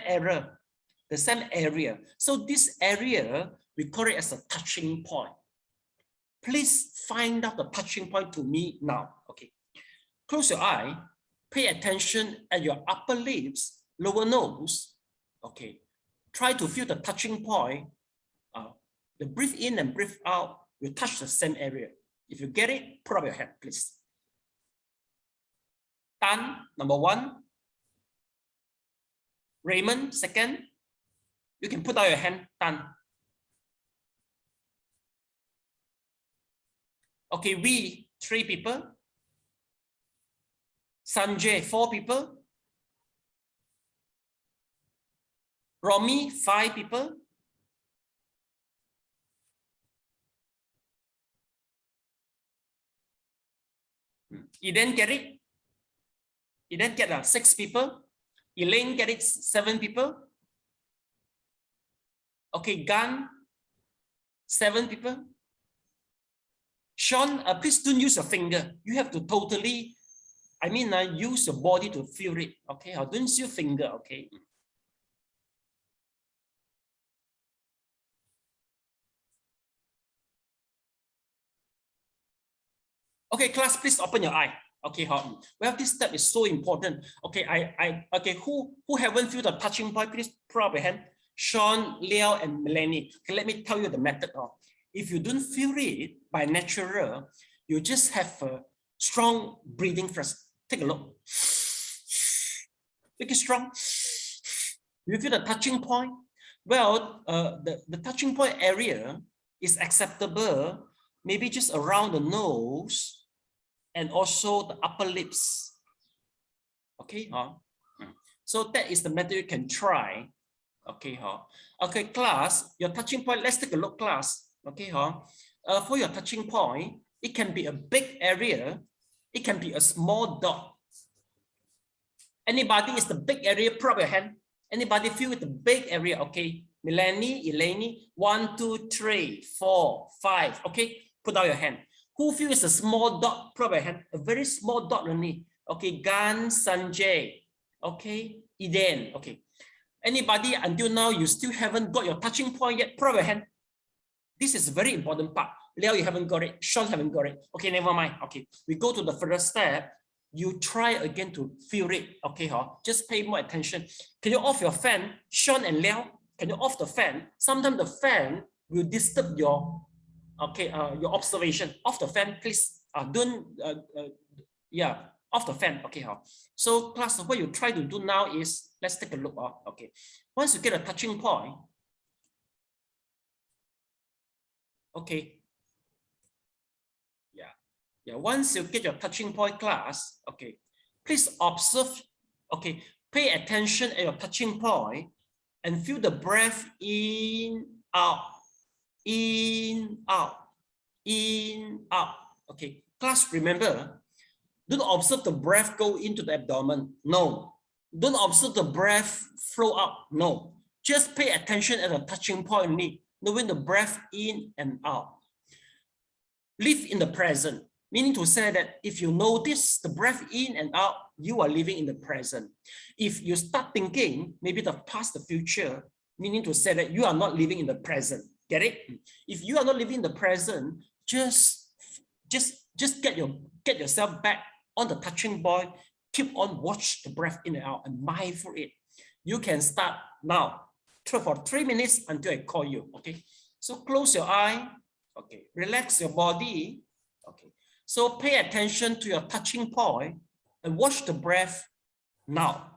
area, the same area. So this area, we call it as a touching point. Please find out the touching point to me now. close your eye, pay attention at your upper lips, lower nose. Okay, try to feel the touching point. The breathe in and breathe out will touch the same area. If you get it, put up your hand, please. Tan, number 1. Raymond, second. You can put out your hand, Tan. Okay, we, 3 people. Sanjay, 4 people. Romy, 5 people. You didn't get it? You didn't get 6 people. Elaine get it, 7 people. Okay, Gan, 7 people. Sean, please don't use your finger. You have to totally, use your body to feel it. Okay, don't use your finger. Okay. Okay, class, please open your eye. Okay, well, this step is so important. Okay, okay, who haven't feel the touching point? Please put up your hand. Sean, Leo, and Melanie. Okay, let me tell you the method. If you don't feel it by natural, you just have a strong breathing first. Take a look. Make it strong. You feel the touching point? Well, the touching point area is acceptable, maybe just around the nose and also the upper lips. Okay, so that is the method you can try. Okay, okay, class, your touching point, let's take a look, class. Okay, for your touching point, it can be a big area, it can be a small dot. Anybody is the big area, put up your hand. Anybody feel the big area? Okay, Melanie, Elaine, 1, 2, 3, 4, 5. Okay, put out your hand. Who feels a small dot? Put up your hand. A very small dot only. Okay, Gan, Sanjay. Okay, Eden. Okay. Anybody until now you still haven't got your touching point yet? Put up your hand. This is a very important part. Leo, you haven't got it. Sean haven't got it. Okay, never mind. Okay, we go to the first step. You try again to feel it. Okay, just pay more attention. Can you off your fan? Sean and Leo, can you off the fan? Sometimes the fan will disturb your your observation. Off the fan, please. Off the fan. Okay, so class, what you try to do now is, let's take a look. Okay, once you get a touching point, okay, once you get your touching point, class, okay, please observe, okay, pay attention at your touching point and feel the breath in, out, in, out, in, out. Okay, class, remember, don't observe the breath go into the abdomen. No. Don't observe the breath flow up. No. Just pay attention at the touching point only, knowing the breath in and out. Live in the present, meaning to say that if you notice the breath in and out, you are living in the present. If you start thinking maybe the past, the future, meaning to say that you are not living in the present. Get it? If you are not living in the present, just get yourself back on the touching point. Keep on watch the breath in and out and mindful it. You can start now for 3 minutes until I call you. Okay, so close your eye. Okay, relax your body. Okay, so pay attention to your touching point and watch the breath now.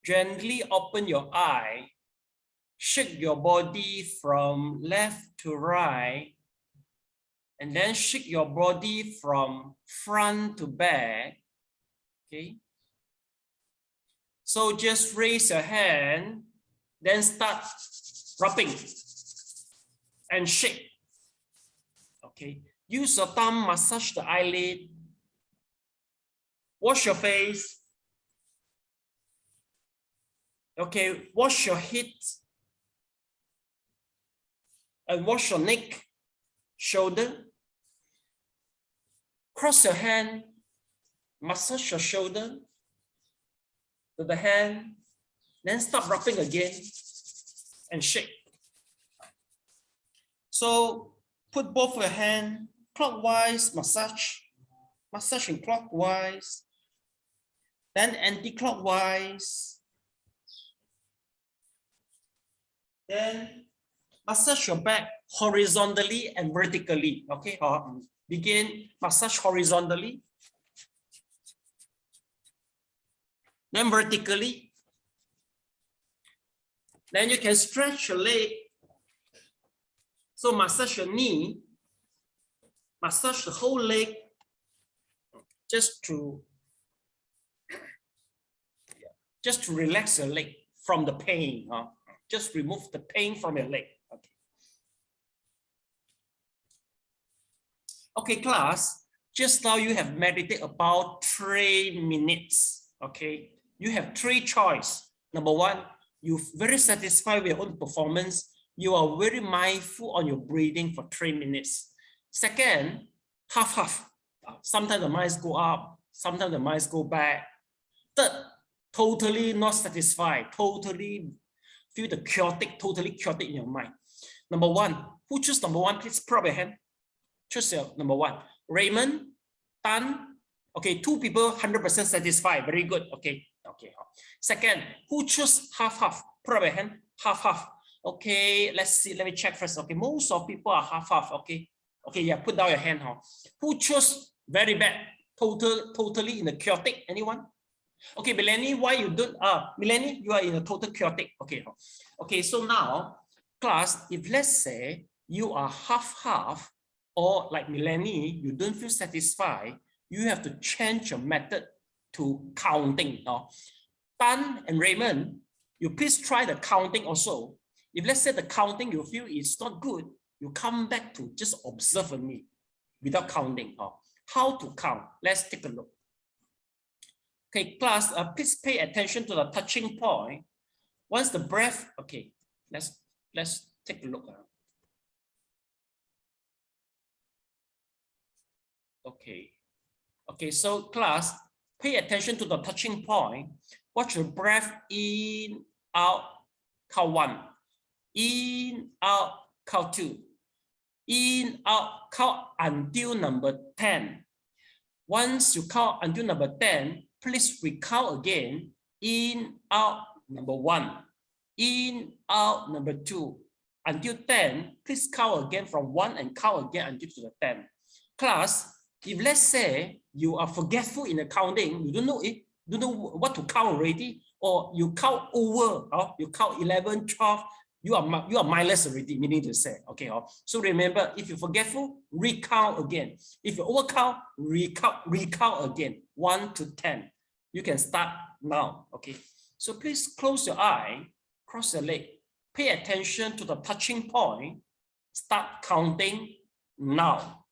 Gently open your eye. Shake your body from left to right. And then shake your body from front to back. Okay. So just raise your hand, then start rubbing and shake. Okay. Use your thumb, massage the eyelid. Wash your face. Okay, wash your head and wash your neck, shoulder. Cross your hand, massage your shoulder to the hand, then stop rubbing again and shake. So put both your hands clockwise, massaging clockwise, then anti-clockwise. Then massage your back horizontally and vertically. Okay, begin massage horizontally, then vertically. Then you can stretch your leg. So massage your knee, massage the whole leg, just to relax your leg from the pain. Just remove the pain from your leg. Okay. Okay, class. Just now you have meditated about 3 minutes. Okay. You have 3 choices. Number 1, you're very satisfied with your own performance. You are very mindful on your breathing for 3 minutes. Second, half. Sometimes the minds go up, sometimes the minds go back. Third, totally not satisfied, totally feel the totally chaotic in your mind. Number 1, who choose number 1? Please put up your hand. Choose your number 1. Raymond, Tan. Okay, 2 people 100% satisfied. Very good. Okay. Second, who choose half? Put up your hand. Half. Okay, let's see. Let me check first. Okay, most of people are half. Okay, yeah, put down your hand. Who chose very bad? Totally in the chaotic. Anyone? Okay, Melanie, why you don't? Melanie, you are in a total chaotic. Okay. So now, class, if let's say you are half, or like Melanie, you don't feel satisfied, you have to change your method to counting. Tan and Raymond, you please try the counting also. If let's say the counting you feel is not good, you come back to just observe me without counting. How to count? Let's take a look. Okay, class, please pay attention to the touching point. Once the breath, okay, let's take a look. Okay, so class, pay attention to the touching point. Watch your breath in, out, count 1. In, out, count 2. In, out, count until number 10. Once you count until number 10, please recount again. In, out, number 1. In, out, number 2. Until 10, please count again from 1 and count again until to the 10. Class, if let's say you are forgetful in the counting, you don't know what to count already, or you count over, or you count 11, 12, you are mindless already, meaning to say, okay. So remember, if you're forgetful, recount again. If you overcount, recount again, 1 to 10. You can start now, okay. So please close your eye, cross your leg, pay attention to the touching point, start counting now.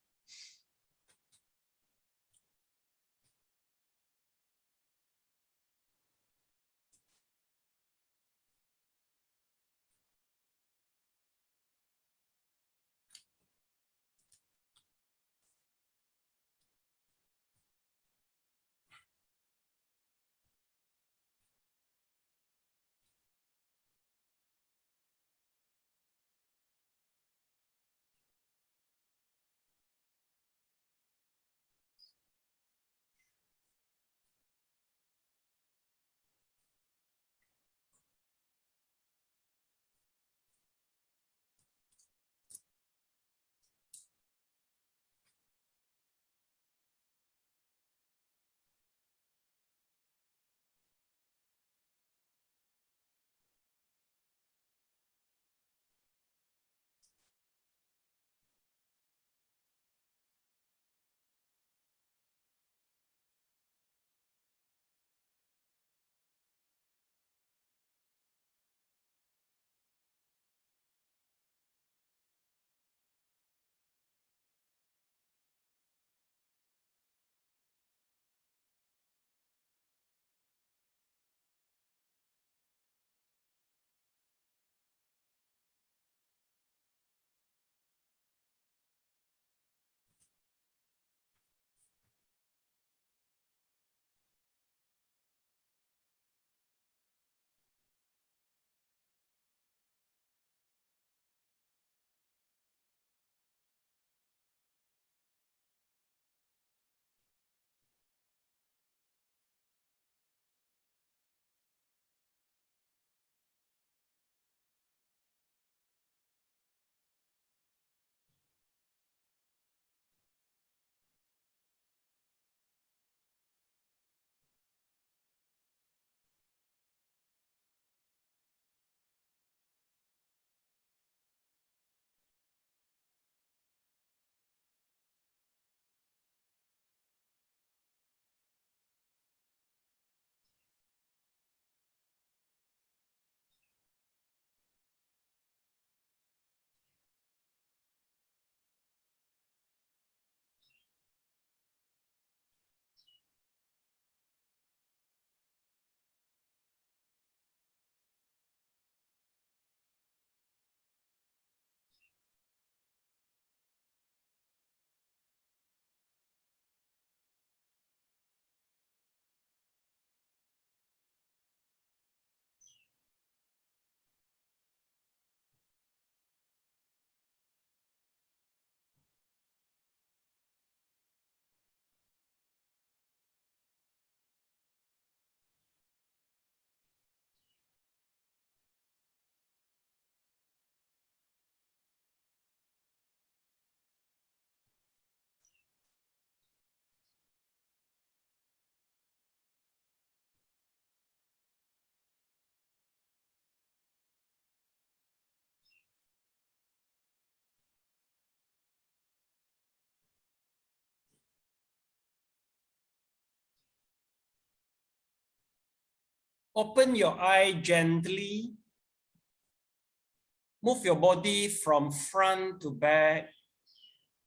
Open your eye gently. Move your body from front to back,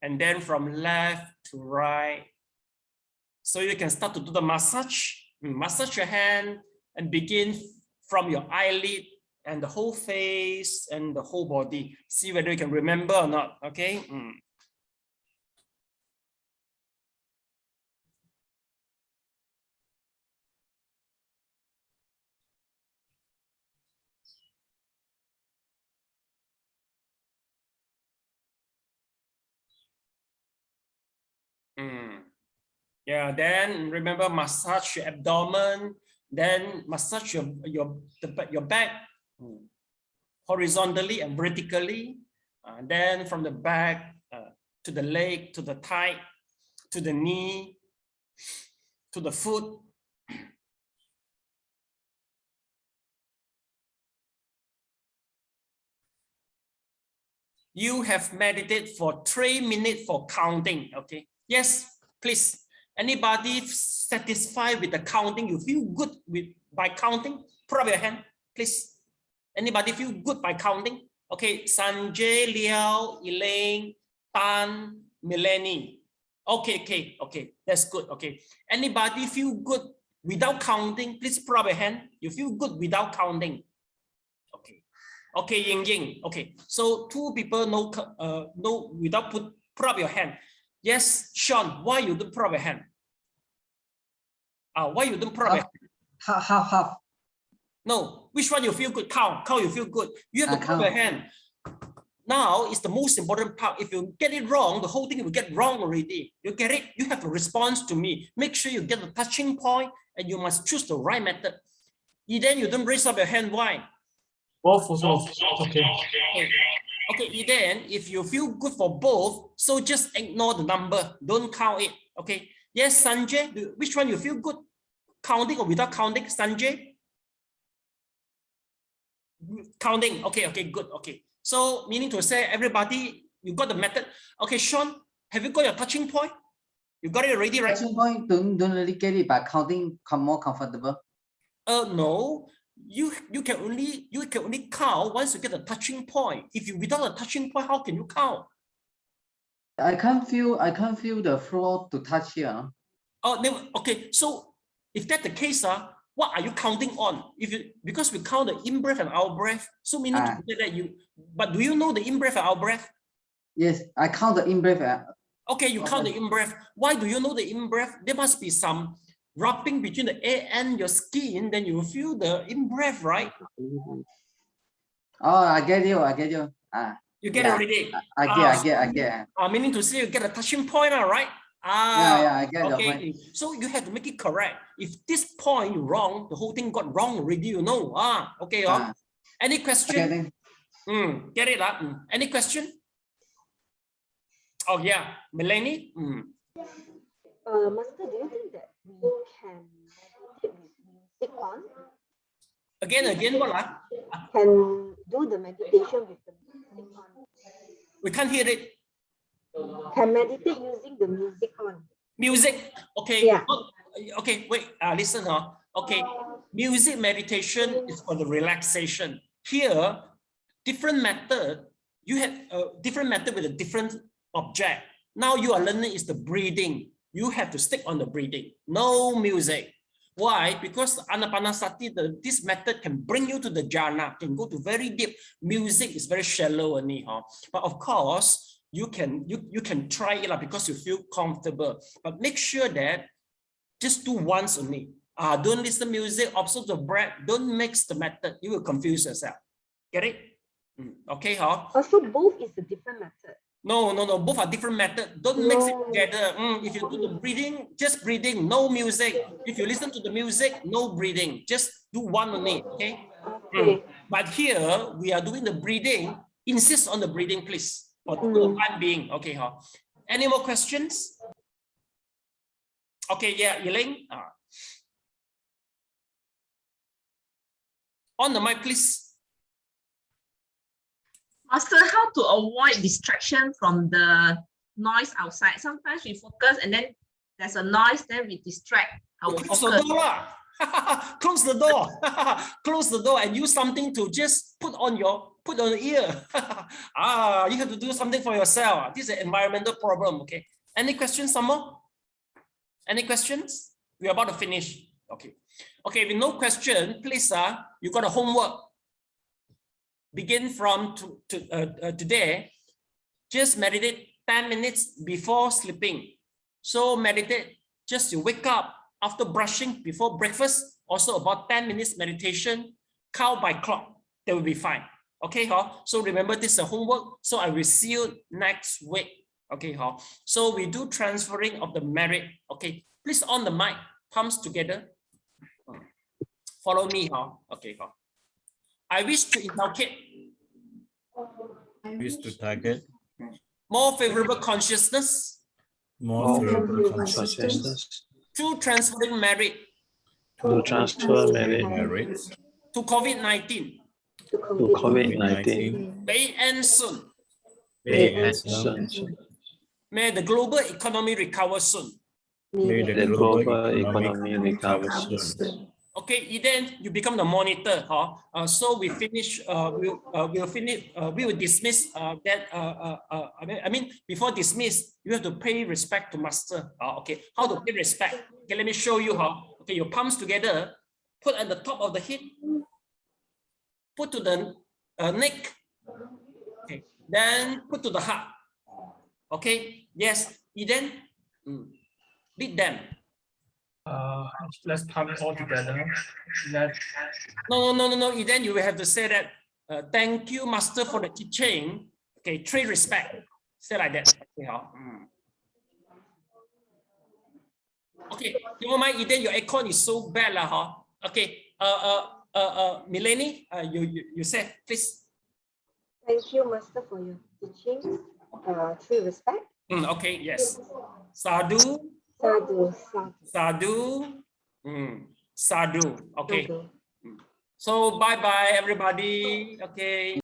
and then from left to right. So you can start to do the massage. Massage your hand and begin from your eyelid and the whole face and the whole body. See whether you can remember or not, okay? Yeah, then remember, massage your abdomen, then massage your back horizontally and vertically, then from the back to the leg, to the thigh, to the knee, to the foot. You have meditated for 3 minutes for counting, okay? Yes, please. Anybody satisfied with the counting? You feel good by counting? Put up your hand, please. Anybody feel good by counting? Okay, Sanjay, Liao, Elaine, Tan, Melanie. Okay, that's good. Okay, anybody feel good without counting? Please put up your hand. You feel good without counting? Okay, Ying Ying. Okay, so 2 people no without put up your hand. Yes, Sean, why you don't put up your hand? Why you don't put up your hand? Half. No, which one you feel good? Count you feel good. You have to put up your hand. Now is the most important part. If you get it wrong, the whole thing will get wrong already. You get it? You have to respond to me. Make sure you get the touching point and you must choose the right method. Then you don't raise up your hand. Why? Both also. Okay. Okay, then if you feel good for both, so just ignore the number. Don't count it. Okay. Yes, Sanjay, which one you feel good? Counting or without counting? Sanjay? Counting. Okay, good. Okay. So meaning to say everybody, you got the method. Okay, Sean, have you got your touching point? You got it already, right? Touching point, don't really get it, but counting more comfortable. No. You can only count once you get the touching point. If you without a touching point, how can you count? I can't feel the floor to touch here. Oh, never. Okay, so if that's the case, what are you counting on? Because we count the in breath and out breath, so meaning to say that but do you know the in breath and out breath? Yes, I count the in breath. Okay, you count the in breath. Why do you know the in breath? There must be some rubbing between the air and your skin, then you will feel the in breath, right? Oh, I get you. You get it already. I get. Meaning to say you get a touching point, right? I get the point. So you have to make it correct. If this point is wrong, the whole thing got wrong already, you know. Okay. Any question? Get it up. Any question? Oh yeah, Melanie. Master, do you think that we can meditate with music on? Again, what? Can do the meditation with the music on. We can't hear it. Can meditate using the music on. Music, okay. Yeah. Okay, wait, listen. Okay, music meditation is for the relaxation. Here, different method, you have a different method with a different object. Now you are learning is the breathing. You have to stick on the breathing, no music. Why? Because Anapanasati, this method can bring you to the jhana, can go to very deep. Music is very shallow only, but of course you can try it because you feel comfortable. But make sure that just do once only. Don't listen to music, observe the breath. Don't mix the method. You will confuse yourself. Get it? Okay, Also, both is a different method. No, both are different methods. Don't mix it together. If you do the breathing, just breathing, no music. If you listen to the music, no breathing. Just do one only, okay? But here, we are doing the breathing. Insist on the breathing, please, for the time being, okay? Any more questions? Okay, yeah, Elaine. On the mic, please. Master, how to avoid distraction from the noise outside? Sometimes we focus and then there's a noise, then we distract our focus. Close the door. Close the door and use something to just put on your ear. You have to do something for yourself. This is an environmental problem. Okay. Any questions, some more? Any questions? We're about to finish. Okay. Okay, with no question, please, you got a homework. Begin from today. Just meditate 10 minutes before sleeping. So meditate, just you wake up after brushing, before breakfast, also about 10 minutes meditation, count by clock, that will be fine. Okay, so remember this is a homework. So I will see you next week. Okay, so we do transferring of the merit. Okay, please on the mic, palms together. Follow me, okay, I wish to inculcate. Wish to target. More favorable consciousness. More favorable consciousness. To transferring merit. To transfer merit. To COVID-19. To COVID-19. May end soon. May end soon. May the global economy recover soon. May the global economy recover soon. Okay, then you become the monitor. So we finish. We'll finish. We will dismiss that. I mean, before dismiss, you have to pay respect to master. Okay, how to pay respect? Okay, let me show you how. Okay, your palms together. Put at the top of the head. Put to the neck. Okay, then put to the heart. Okay. Yes. Then lead them. Let's palm it all together. No. Then you will have to say that. Thank you, master, for the teaching. Okay, trade respect. Say like that. Okay. Never mind. Then your aircon is so bad, Okay. Mileni, you say, please. Thank you, master, for your teaching. Trade respect. Okay. Yes. Sadhu. Sadhu. Sadhu. Sadhu. Okay. So bye-bye, everybody. Okay.